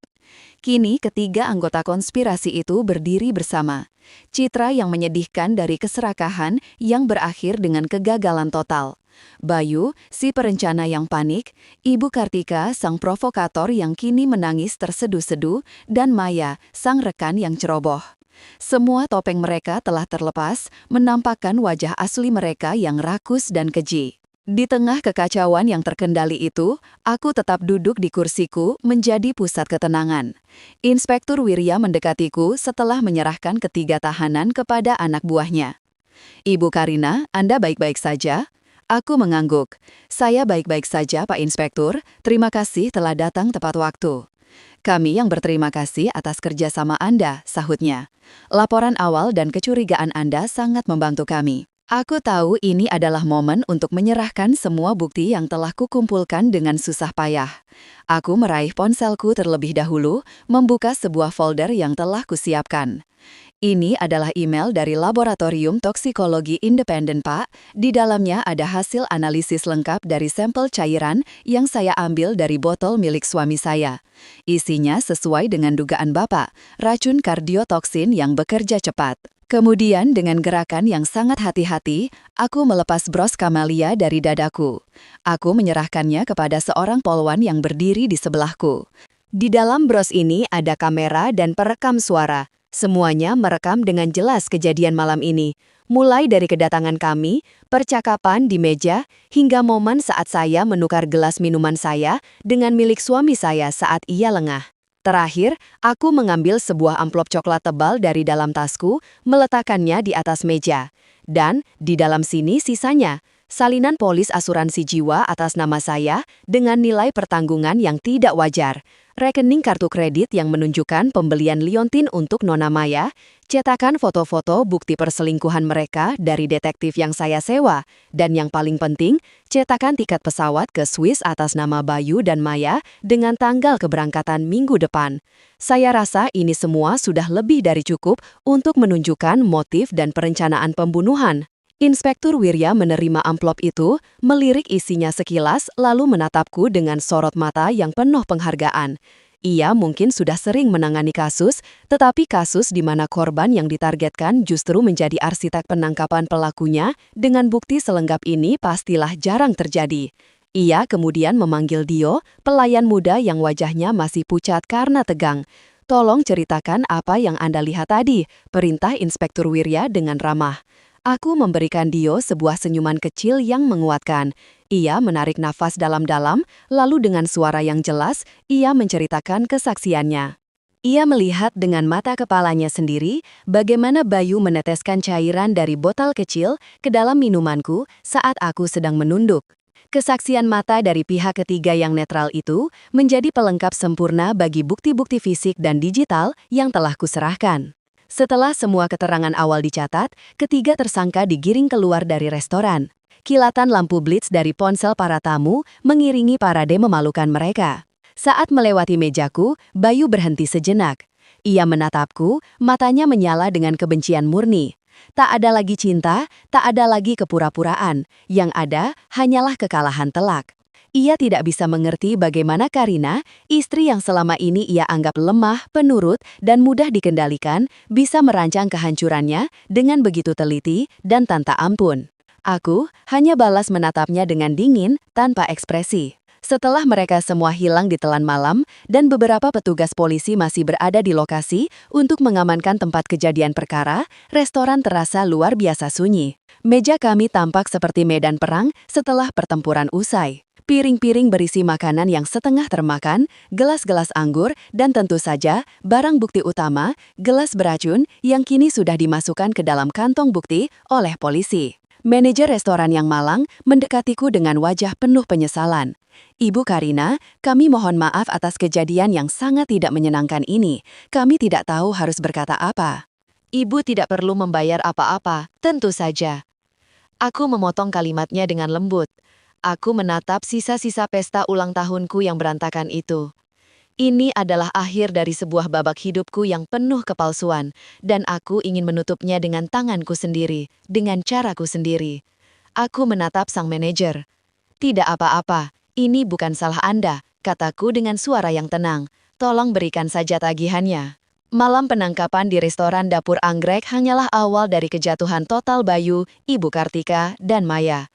Kini ketiga anggota konspirasi itu berdiri bersama. Citra yang menyedihkan dari keserakahan yang berakhir dengan kegagalan total. Bayu, si perencana yang panik, Ibu Kartika, sang provokator yang kini menangis terseduh-seduh, dan Maya, sang rekan yang ceroboh. Semua topeng mereka telah terlepas, menampakkan wajah asli mereka yang rakus dan keji. Di tengah kekacauan yang terkendali itu, aku tetap duduk di kursiku menjadi pusat ketenangan. Inspektur Wirya mendekatiku setelah menyerahkan ketiga tahanan kepada anak buahnya. "Ibu Karina, Anda baik-baik saja?" Aku mengangguk. "Saya baik-baik saja, Pak Inspektur. Terima kasih telah datang tepat waktu." "Kami yang berterima kasih atas kerjasama Anda," sahutnya. "Laporan awal dan kecurigaan Anda sangat membantu kami. Aku tahu ini adalah momen untuk menyerahkan semua bukti yang telah kukumpulkan dengan susah payah." Aku meraih ponselku terlebih dahulu, membuka sebuah folder yang telah kusiapkan. "Ini adalah email dari Laboratorium Toksikologi Independen, Pak. Di dalamnya ada hasil analisis lengkap dari sampel cairan yang saya ambil dari botol milik suami saya. Isinya sesuai dengan dugaan Bapak, racun kardiotoksin yang bekerja cepat." Kemudian dengan gerakan yang sangat hati-hati, aku melepas bros kamelia dari dadaku. Aku menyerahkannya kepada seorang polwan yang berdiri di sebelahku. Di dalam bros ini ada kamera dan perekam suara. Semuanya merekam dengan jelas kejadian malam ini, mulai dari kedatangan kami, percakapan di meja, hingga momen saat saya menukar gelas minuman saya dengan milik suami saya saat ia lengah. Terakhir, aku mengambil sebuah amplop coklat tebal dari dalam tasku, meletakkannya di atas meja. Dan di dalam sini sisanya, salinan polis asuransi jiwa atas nama saya dengan nilai pertanggungan yang tidak wajar, rekening kartu kredit yang menunjukkan pembelian liontin untuk Nona Maya, cetakan foto-foto bukti perselingkuhan mereka dari detektif yang saya sewa, dan yang paling penting, cetakan tiket pesawat ke Swiss atas nama Bayu dan Maya dengan tanggal keberangkatan minggu depan. Saya rasa ini semua sudah lebih dari cukup untuk menunjukkan motif dan perencanaan pembunuhan. Inspektur Wirya menerima amplop itu, melirik isinya sekilas, lalu menatapku dengan sorot mata yang penuh penghargaan. Ia mungkin sudah sering menangani kasus, tetapi kasus di mana korban yang ditargetkan justru menjadi arsitek penangkapan pelakunya, dengan bukti selenggap ini pastilah jarang terjadi. Ia kemudian memanggil Dio, pelayan muda yang wajahnya masih pucat karena tegang. "Tolong ceritakan apa yang Anda lihat tadi," perintah Inspektur Wirya dengan ramah. Aku memberikan Dio sebuah senyuman kecil yang menguatkan. Ia menarik nafas dalam-dalam, lalu dengan suara yang jelas, ia menceritakan kesaksiannya. Ia melihat dengan mata kepalanya sendiri bagaimana Bayu meneteskan cairan dari botol kecil ke dalam minumanku saat aku sedang menunduk. Kesaksian mata dari pihak ketiga yang netral itu menjadi pelengkap sempurna bagi bukti-bukti fisik dan digital yang telah kuserahkan. Setelah semua keterangan awal dicatat, ketiga tersangka digiring keluar dari restoran. Kilatan lampu blitz dari ponsel para tamu mengiringi parade memalukan mereka. Saat melewati mejaku, Bayu berhenti sejenak. Ia menatapku, matanya menyala dengan kebencian murni. Tak ada lagi cinta, tak ada lagi kepura-puraan. Yang ada hanyalah kekalahan telak. Ia tidak bisa mengerti bagaimana Karina, istri yang selama ini ia anggap lemah, penurut, dan mudah dikendalikan, bisa merancang kehancurannya dengan begitu teliti dan tanpa ampun. Aku hanya balas menatapnya dengan dingin, tanpa ekspresi. Setelah mereka semua hilang di telan malam, dan beberapa petugas polisi masih berada di lokasi untuk mengamankan tempat kejadian perkara, restoran terasa luar biasa sunyi. Meja kami tampak seperti medan perang setelah pertempuran usai. Piring-piring berisi makanan yang setengah termakan, gelas-gelas anggur, dan tentu saja barang bukti utama, gelas beracun yang kini sudah dimasukkan ke dalam kantong bukti oleh polisi. Manajer restoran yang malang mendekatiku dengan wajah penuh penyesalan. Ibu Karina, kami mohon maaf atas kejadian yang sangat tidak menyenangkan ini. Kami tidak tahu harus berkata apa. Ibu tidak perlu membayar apa-apa, tentu saja. Aku memotong kalimatnya dengan lembut. Aku menatap sisa-sisa pesta ulang tahunku yang berantakan itu. Ini adalah akhir dari sebuah babak hidupku yang penuh kepalsuan, dan aku ingin menutupnya dengan tanganku sendiri, dengan caraku sendiri. Aku menatap sang manajer. Tidak apa-apa, ini bukan salah Anda, kataku dengan suara yang tenang. Tolong berikan saja tagihannya. Malam penangkapan di restoran Dapur Anggrek hanyalah awal dari kejatuhan total Bayu, Ibu Kartika, dan Maya.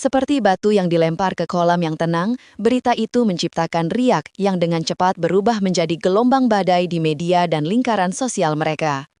Seperti batu yang dilempar ke kolam yang tenang, berita itu menciptakan riak yang dengan cepat berubah menjadi gelombang badai di media dan lingkaran sosial mereka.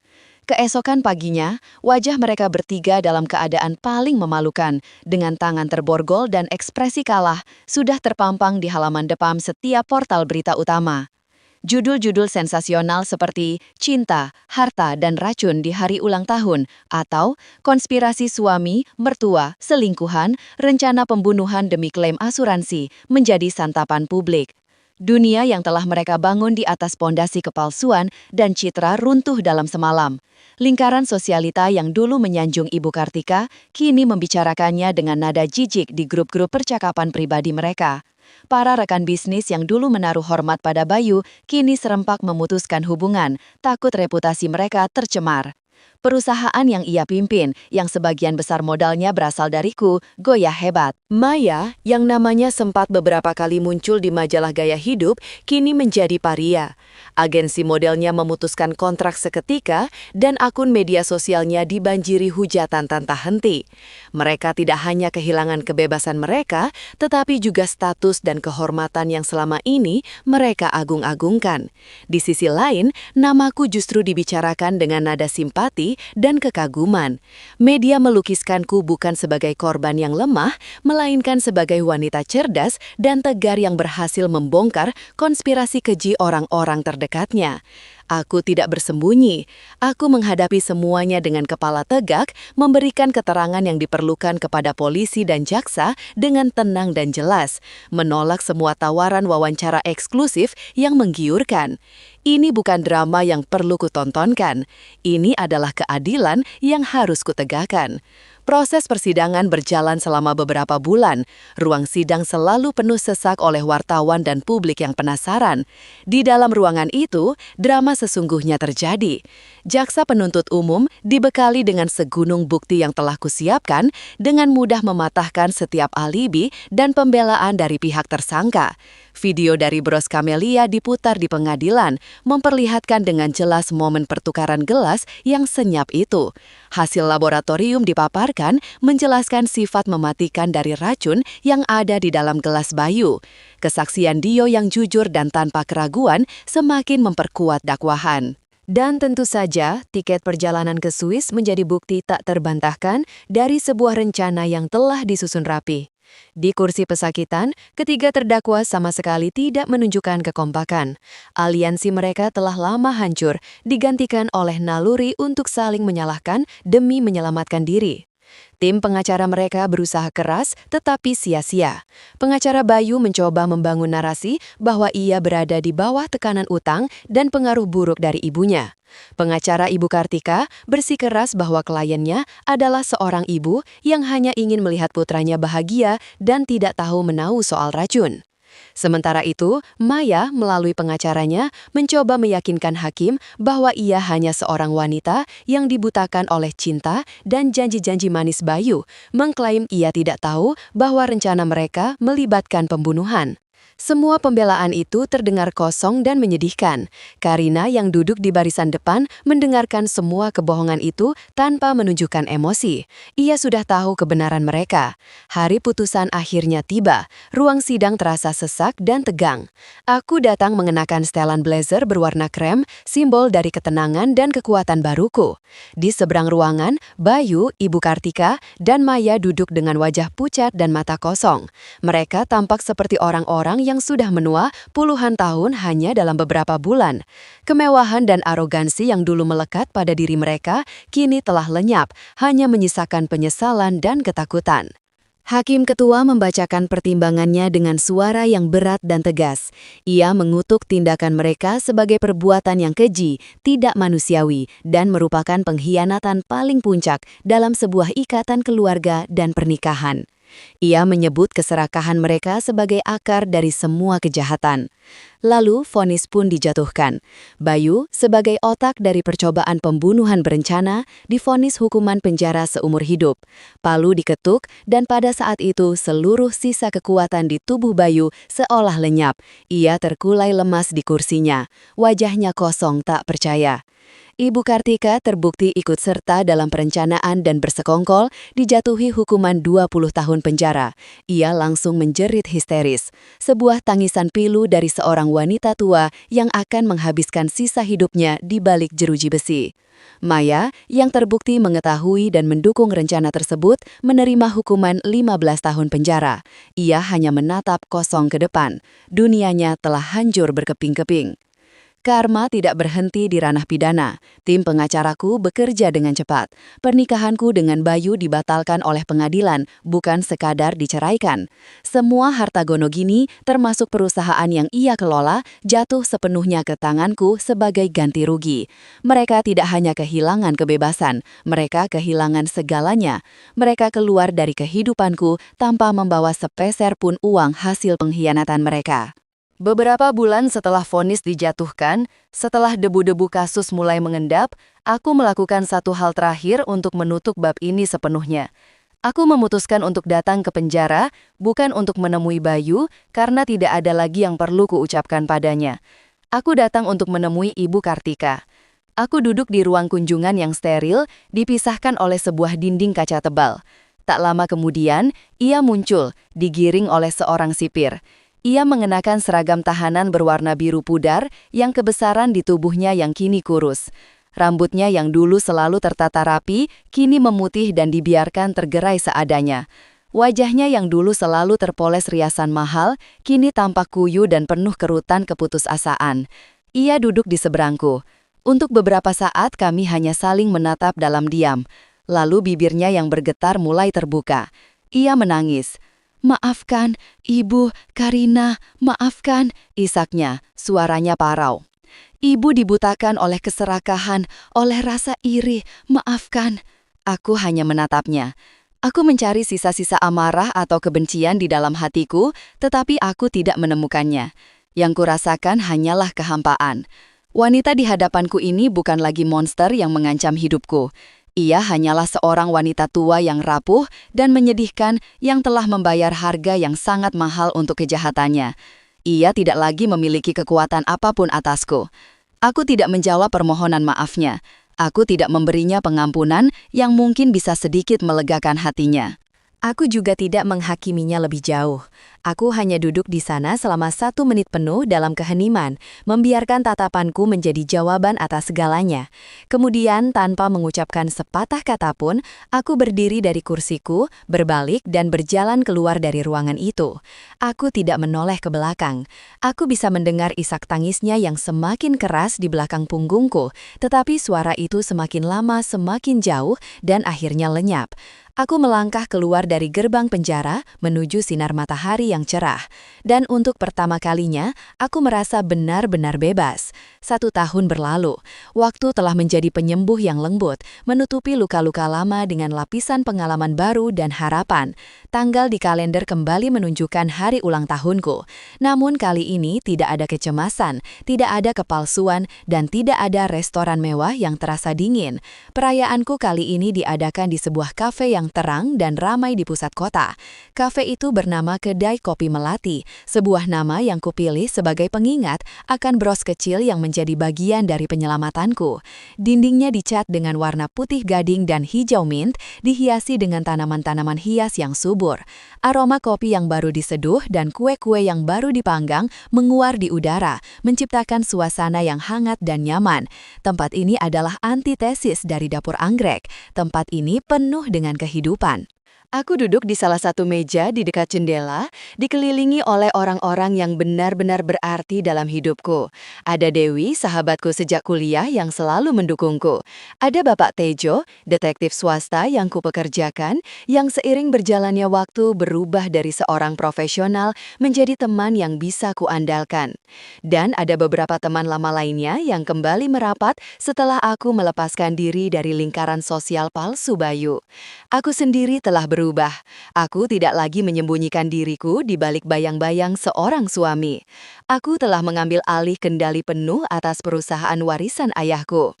Keesokan paginya, wajah mereka bertiga dalam keadaan paling memalukan, dengan tangan terborgol dan ekspresi kalah, sudah terpampang di halaman depan setiap portal berita utama. Judul-judul sensasional seperti Cinta, Harta, dan Racun di Hari Ulang Tahun, atau Konspirasi Suami, Mertua, Selingkuhan, Rencana Pembunuhan demi Klaim Asuransi, menjadi santapan publik. Dunia yang telah mereka bangun di atas pondasi kepalsuan dan citra runtuh dalam semalam. Lingkaran sosialita yang dulu menyanjung Ibu Kartika, kini membicarakannya dengan nada jijik di grup-grup percakapan pribadi mereka. Para rekan bisnis yang dulu menaruh hormat pada Bayu, kini serempak memutuskan hubungan, takut reputasi mereka tercemar. Perusahaan yang ia pimpin, yang sebagian besar modalnya berasal dariku, goyah hebat. Maya, yang namanya sempat beberapa kali muncul di majalah gaya hidup, kini menjadi paria. Agensi modelnya memutuskan kontrak seketika, dan akun media sosialnya dibanjiri hujatan tanpa henti. Mereka tidak hanya kehilangan kebebasan mereka, tetapi juga status dan kehormatan yang selama ini mereka agung-agungkan. Di sisi lain, namaku justru dibicarakan dengan nada simpati dan kekaguman. Media melukiskanku bukan sebagai korban yang lemah, melainkan sebagai wanita cerdas dan tegar yang berhasil membongkar konspirasi keji orang-orang terdekatnya. Aku tidak bersembunyi. Aku menghadapi semuanya dengan kepala tegak, memberikan keterangan yang diperlukan kepada polisi dan jaksa dengan tenang dan jelas, menolak semua tawaran wawancara eksklusif yang menggiurkan. Ini bukan drama yang perlu kutontonkan. Ini adalah keadilan yang harus kutegakkan. Proses persidangan berjalan selama beberapa bulan. Ruang sidang selalu penuh sesak oleh wartawan dan publik yang penasaran. Di dalam ruangan itu, drama sesungguhnya terjadi. Jaksa penuntut umum dibekali dengan segunung bukti yang telah kusiapkan dengan mudah mematahkan setiap alibi dan pembelaan dari pihak tersangka. Video dari Bros Camelia diputar di pengadilan, memperlihatkan dengan jelas momen pertukaran gelas yang senyap itu. Hasil laboratorium dipaparkan menjelaskan sifat mematikan dari racun yang ada di dalam gelas Bayu. Kesaksian Dio yang jujur dan tanpa keraguan semakin memperkuat dakwahan. Dan tentu saja, tiket perjalanan ke Swiss menjadi bukti tak terbantahkan dari sebuah rencana yang telah disusun rapi. Di kursi pesakitan, ketiga terdakwa sama sekali tidak menunjukkan kekompakan. Aliansi mereka telah lama hancur, digantikan oleh naluri untuk saling menyalahkan demi menyelamatkan diri. Tim pengacara mereka berusaha keras, tetapi sia-sia. Pengacara Bayu mencoba membangun narasi bahwa ia berada di bawah tekanan utang dan pengaruh buruk dari ibunya. Pengacara Ibu Kartika bersikeras bahwa kliennya adalah seorang ibu yang hanya ingin melihat putranya bahagia dan tidak tahu menahu soal racun. Sementara itu, Maya melalui pengacaranya mencoba meyakinkan hakim bahwa ia hanya seorang wanita yang dibutakan oleh cinta dan janji-janji manis Bayu, mengklaim ia tidak tahu bahwa rencana mereka melibatkan pembunuhan. Semua pembelaan itu terdengar kosong dan menyedihkan. Karina yang duduk di barisan depan mendengarkan semua kebohongan itu tanpa menunjukkan emosi. Ia sudah tahu kebenaran mereka. Hari putusan akhirnya tiba. Ruang sidang terasa sesak dan tegang. Aku datang mengenakan setelan blazer berwarna krem, simbol dari ketenangan dan kekuatan baruku. Di seberang ruangan, Bayu, Ibu Kartika, dan Maya duduk dengan wajah pucat dan mata kosong. Mereka tampak seperti orang-orang yang sudah menua puluhan tahun hanya dalam beberapa bulan. Kemewahan dan arogansi yang dulu melekat pada diri mereka kini telah lenyap, hanya menyisakan penyesalan dan ketakutan. Hakim ketua membacakan pertimbangannya dengan suara yang berat dan tegas. Ia mengutuk tindakan mereka sebagai perbuatan yang keji, tidak manusiawi, dan merupakan pengkhianatan paling puncak dalam sebuah ikatan keluarga dan pernikahan. Ia menyebut keserakahan mereka sebagai akar dari semua kejahatan. Lalu, vonis pun dijatuhkan. Bayu, sebagai otak dari percobaan pembunuhan berencana, divonis hukuman penjara seumur hidup. Palu diketuk, dan pada saat itu seluruh sisa kekuatan di tubuh Bayu seolah lenyap. Ia terkulai lemas di kursinya. Wajahnya kosong tak percaya. Ibu Kartika terbukti ikut serta dalam perencanaan dan bersekongkol, dijatuhi hukuman 20 tahun penjara. Ia langsung menjerit histeris. Sebuah tangisan pilu dari seorang wanita tua yang akan menghabiskan sisa hidupnya di balik jeruji besi. Maya, yang terbukti mengetahui dan mendukung rencana tersebut, menerima hukuman 15 tahun penjara. Ia hanya menatap kosong ke depan. Dunianya telah hancur berkeping-keping. Karma tidak berhenti di ranah pidana. Tim pengacaraku bekerja dengan cepat. Pernikahanku dengan Bayu dibatalkan oleh pengadilan, bukan sekadar diceraikan. Semua harta Gonogini, termasuk perusahaan yang ia kelola, jatuh sepenuhnya ke tanganku sebagai ganti rugi. Mereka tidak hanya kehilangan kebebasan, mereka kehilangan segalanya. Mereka keluar dari kehidupanku tanpa membawa sepeser pun uang hasil pengkhianatan mereka. Beberapa bulan setelah vonis dijatuhkan, setelah debu-debu kasus mulai mengendap, aku melakukan satu hal terakhir untuk menutup bab ini sepenuhnya. Aku memutuskan untuk datang ke penjara, bukan untuk menemui Bayu, karena tidak ada lagi yang perlu kuucapkan padanya. Aku datang untuk menemui Ibu Kartika. Aku duduk di ruang kunjungan yang steril, dipisahkan oleh sebuah dinding kaca tebal. Tak lama kemudian, ia muncul, digiring oleh seorang sipir. Ia mengenakan seragam tahanan berwarna biru pudar yang kebesaran di tubuhnya yang kini kurus. Rambutnya yang dulu selalu tertata rapi, kini memutih dan dibiarkan tergerai seadanya. Wajahnya yang dulu selalu terpoles riasan mahal, kini tampak kuyu dan penuh kerutan keputusasaan. Ia duduk di seberangku. Untuk beberapa saat kami hanya saling menatap dalam diam. Lalu bibirnya yang bergetar mulai terbuka. Ia menangis. "Maafkan, Ibu, Karina, maafkan," isaknya, suaranya parau. "Ibu dibutakan oleh keserakahan, oleh rasa iri, maafkan." Aku hanya menatapnya. Aku mencari sisa-sisa amarah atau kebencian di dalam hatiku, tetapi aku tidak menemukannya. Yang kurasakan hanyalah kehampaan. Wanita di hadapanku ini bukan lagi monster yang mengancam hidupku. Ia hanyalah seorang wanita tua yang rapuh dan menyedihkan yang telah membayar harga yang sangat mahal untuk kejahatannya. Ia tidak lagi memiliki kekuatan apapun atasku. Aku tidak menjawab permohonan maafnya. Aku tidak memberinya pengampunan yang mungkin bisa sedikit melegakan hatinya. Aku juga tidak menghakiminya lebih jauh. Aku hanya duduk di sana selama 1 menit penuh dalam keheniman, membiarkan tatapanku menjadi jawaban atas segalanya. Kemudian, tanpa mengucapkan sepatah kata pun, aku berdiri dari kursiku, berbalik dan berjalan keluar dari ruangan itu. Aku tidak menoleh ke belakang. Aku bisa mendengar isak tangisnya yang semakin keras di belakang punggungku, tetapi suara itu semakin lama semakin jauh dan akhirnya lenyap. Aku melangkah keluar dari gerbang penjara menuju sinar matahari yang cerah. Dan untuk pertama kalinya, aku merasa benar-benar bebas. 1 tahun berlalu. Waktu telah menjadi penyembuh yang lembut, menutupi luka-luka lama dengan lapisan pengalaman baru dan harapan. Tanggal di kalender kembali menunjukkan hari ulang tahunku. Namun kali ini tidak ada kecemasan, tidak ada kepalsuan, dan tidak ada restoran mewah yang terasa dingin. Perayaanku kali ini diadakan di sebuah kafe yang terang dan ramai di pusat kota. Kafe itu bernama Kedai Kopi Melati, sebuah nama yang kupilih sebagai pengingat akan bros kecil yang menjadi bagian dari penyelamatanku. Dindingnya dicat dengan warna putih gading dan hijau mint, dihiasi dengan tanaman-tanaman hias yang subur. Aroma kopi yang baru diseduh dan kue-kue yang baru dipanggang menguar di udara, menciptakan suasana yang hangat dan nyaman. Tempat ini adalah antitesis dari dapur anggrek. Tempat ini penuh dengan kehidupan. Aku duduk di salah satu meja di dekat jendela, dikelilingi oleh orang-orang yang benar-benar berarti dalam hidupku. Ada Dewi, sahabatku sejak kuliah yang selalu mendukungku. Ada Bapak Tejo, detektif swasta yang kupekerjakan, yang seiring berjalannya waktu berubah dari seorang profesional menjadi teman yang bisa kuandalkan. Dan ada beberapa teman lama lainnya yang kembali merapat setelah aku melepaskan diri dari lingkaran sosial palsu Bayu. Aku sendiri telah berubah. Aku tidak lagi menyembunyikan diriku di balik bayang-bayang seorang suami. Aku telah mengambil alih kendali penuh atas perusahaan warisan ayahku.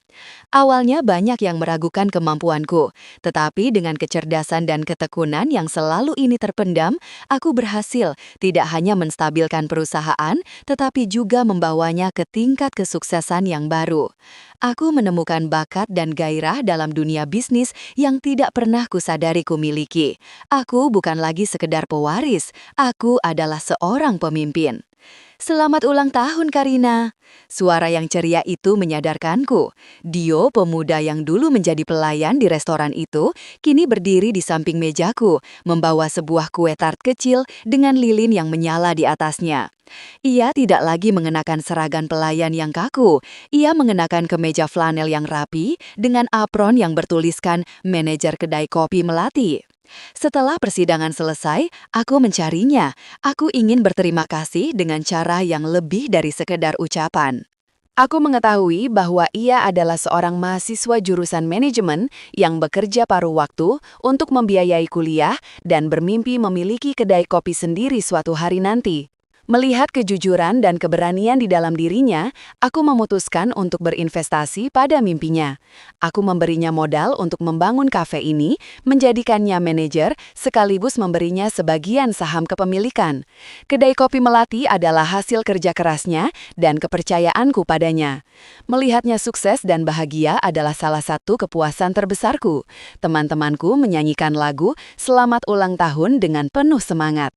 Awalnya banyak yang meragukan kemampuanku, tetapi dengan kecerdasan dan ketekunan yang selalu ini terpendam, aku berhasil tidak hanya menstabilkan perusahaan, tetapi juga membawanya ke tingkat kesuksesan yang baru. Aku menemukan bakat dan gairah dalam dunia bisnis yang tidak pernah kusadari kumiliki. Aku bukan lagi sekedar pewaris, aku adalah seorang pemimpin. Selamat ulang tahun, Karina. Suara yang ceria itu menyadarkanku. Dio, pemuda yang dulu menjadi pelayan di restoran itu, kini berdiri di samping mejaku, membawa sebuah kue tart kecil dengan lilin yang menyala di atasnya. Ia tidak lagi mengenakan seragam pelayan yang kaku. Ia mengenakan kemeja flanel yang rapi dengan apron yang bertuliskan manajer kedai kopi Melati. Setelah persidangan selesai, aku mencarinya. Aku ingin berterima kasih dengan cara yang lebih dari sekedar ucapan. Aku mengetahui bahwa ia adalah seorang mahasiswa jurusan manajemen yang bekerja paruh waktu untuk membiayai kuliah dan bermimpi memiliki kedai kopi sendiri suatu hari nanti. Melihat kejujuran dan keberanian di dalam dirinya, aku memutuskan untuk berinvestasi pada mimpinya. Aku memberinya modal untuk membangun kafe ini, menjadikannya manajer, sekaligus memberinya sebagian saham kepemilikan. Kedai kopi Melati adalah hasil kerja kerasnya dan kepercayaanku padanya. Melihatnya sukses dan bahagia adalah salah satu kepuasan terbesarku. Teman-temanku menyanyikan lagu "Selamat Ulang Tahun" dengan penuh semangat.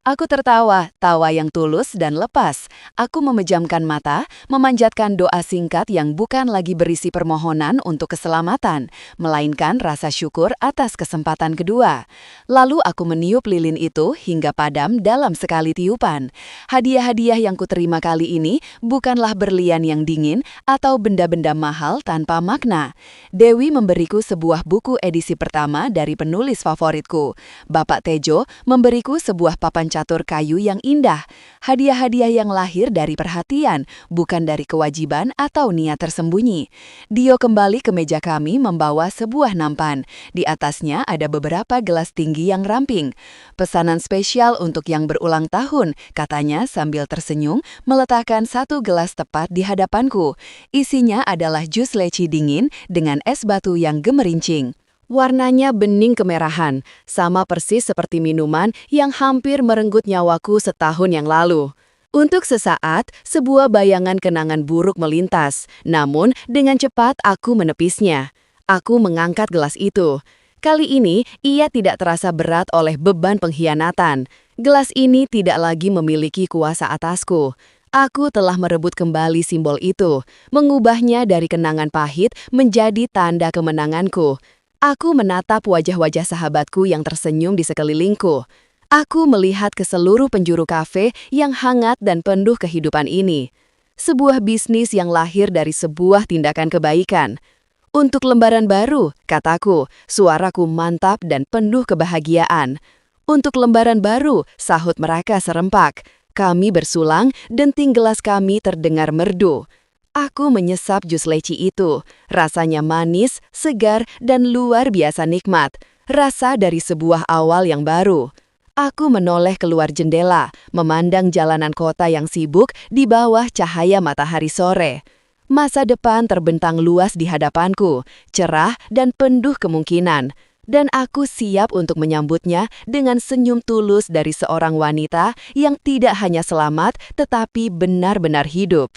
Aku tertawa, tawa yang tulus dan lepas. Aku memejamkan mata, memanjatkan doa singkat yang bukan lagi berisi permohonan untuk keselamatan, melainkan rasa syukur atas kesempatan kedua. Lalu aku meniup lilin itu hingga padam dalam sekali tiupan. Hadiah-hadiah yang kuterima kali ini bukanlah berlian yang dingin atau benda-benda mahal tanpa makna. Dewi memberiku sebuah buku edisi pertama dari penulis favoritku. Bapak Tejo memberiku sebuah papan catur kayu yang indah. Hadiah-hadiah yang lahir dari perhatian, bukan dari kewajiban atau niat tersembunyi. Dio kembali ke meja kami membawa sebuah nampan. Di atasnya ada beberapa gelas tinggi yang ramping. Pesanan spesial untuk yang berulang tahun, katanya sambil tersenyum, meletakkan satu gelas tepat di hadapanku. Isinya adalah jus leci dingin dengan es batu yang gemerincing. Warnanya bening kemerahan, sama persis seperti minuman yang hampir merenggut nyawaku setahun yang lalu. Untuk sesaat, sebuah bayangan kenangan buruk melintas, namun dengan cepat aku menepisnya. Aku mengangkat gelas itu. Kali ini, ia tidak terasa berat oleh beban pengkhianatan. Gelas ini tidak lagi memiliki kuasa atasku. Aku telah merebut kembali simbol itu, mengubahnya dari kenangan pahit menjadi tanda kemenanganku. Aku menatap wajah-wajah sahabatku yang tersenyum di sekelilingku. Aku melihat ke seluruh penjuru kafe yang hangat dan penuh kehidupan ini. Sebuah bisnis yang lahir dari sebuah tindakan kebaikan. Untuk lembaran baru, kataku, suaraku mantap dan penuh kebahagiaan. Untuk lembaran baru, sahut mereka serempak. Kami bersulang, denting gelas kami terdengar merdu. Aku menyesap jus leci itu. Rasanya manis, segar, dan luar biasa nikmat. Rasa dari sebuah awal yang baru. Aku menoleh keluar jendela, memandang jalanan kota yang sibuk di bawah cahaya matahari sore. Masa depan terbentang luas di hadapanku, cerah dan penuh kemungkinan. Dan aku siap untuk menyambutnya dengan senyum tulus dari seorang wanita yang tidak hanya selamat, tetapi benar-benar hidup.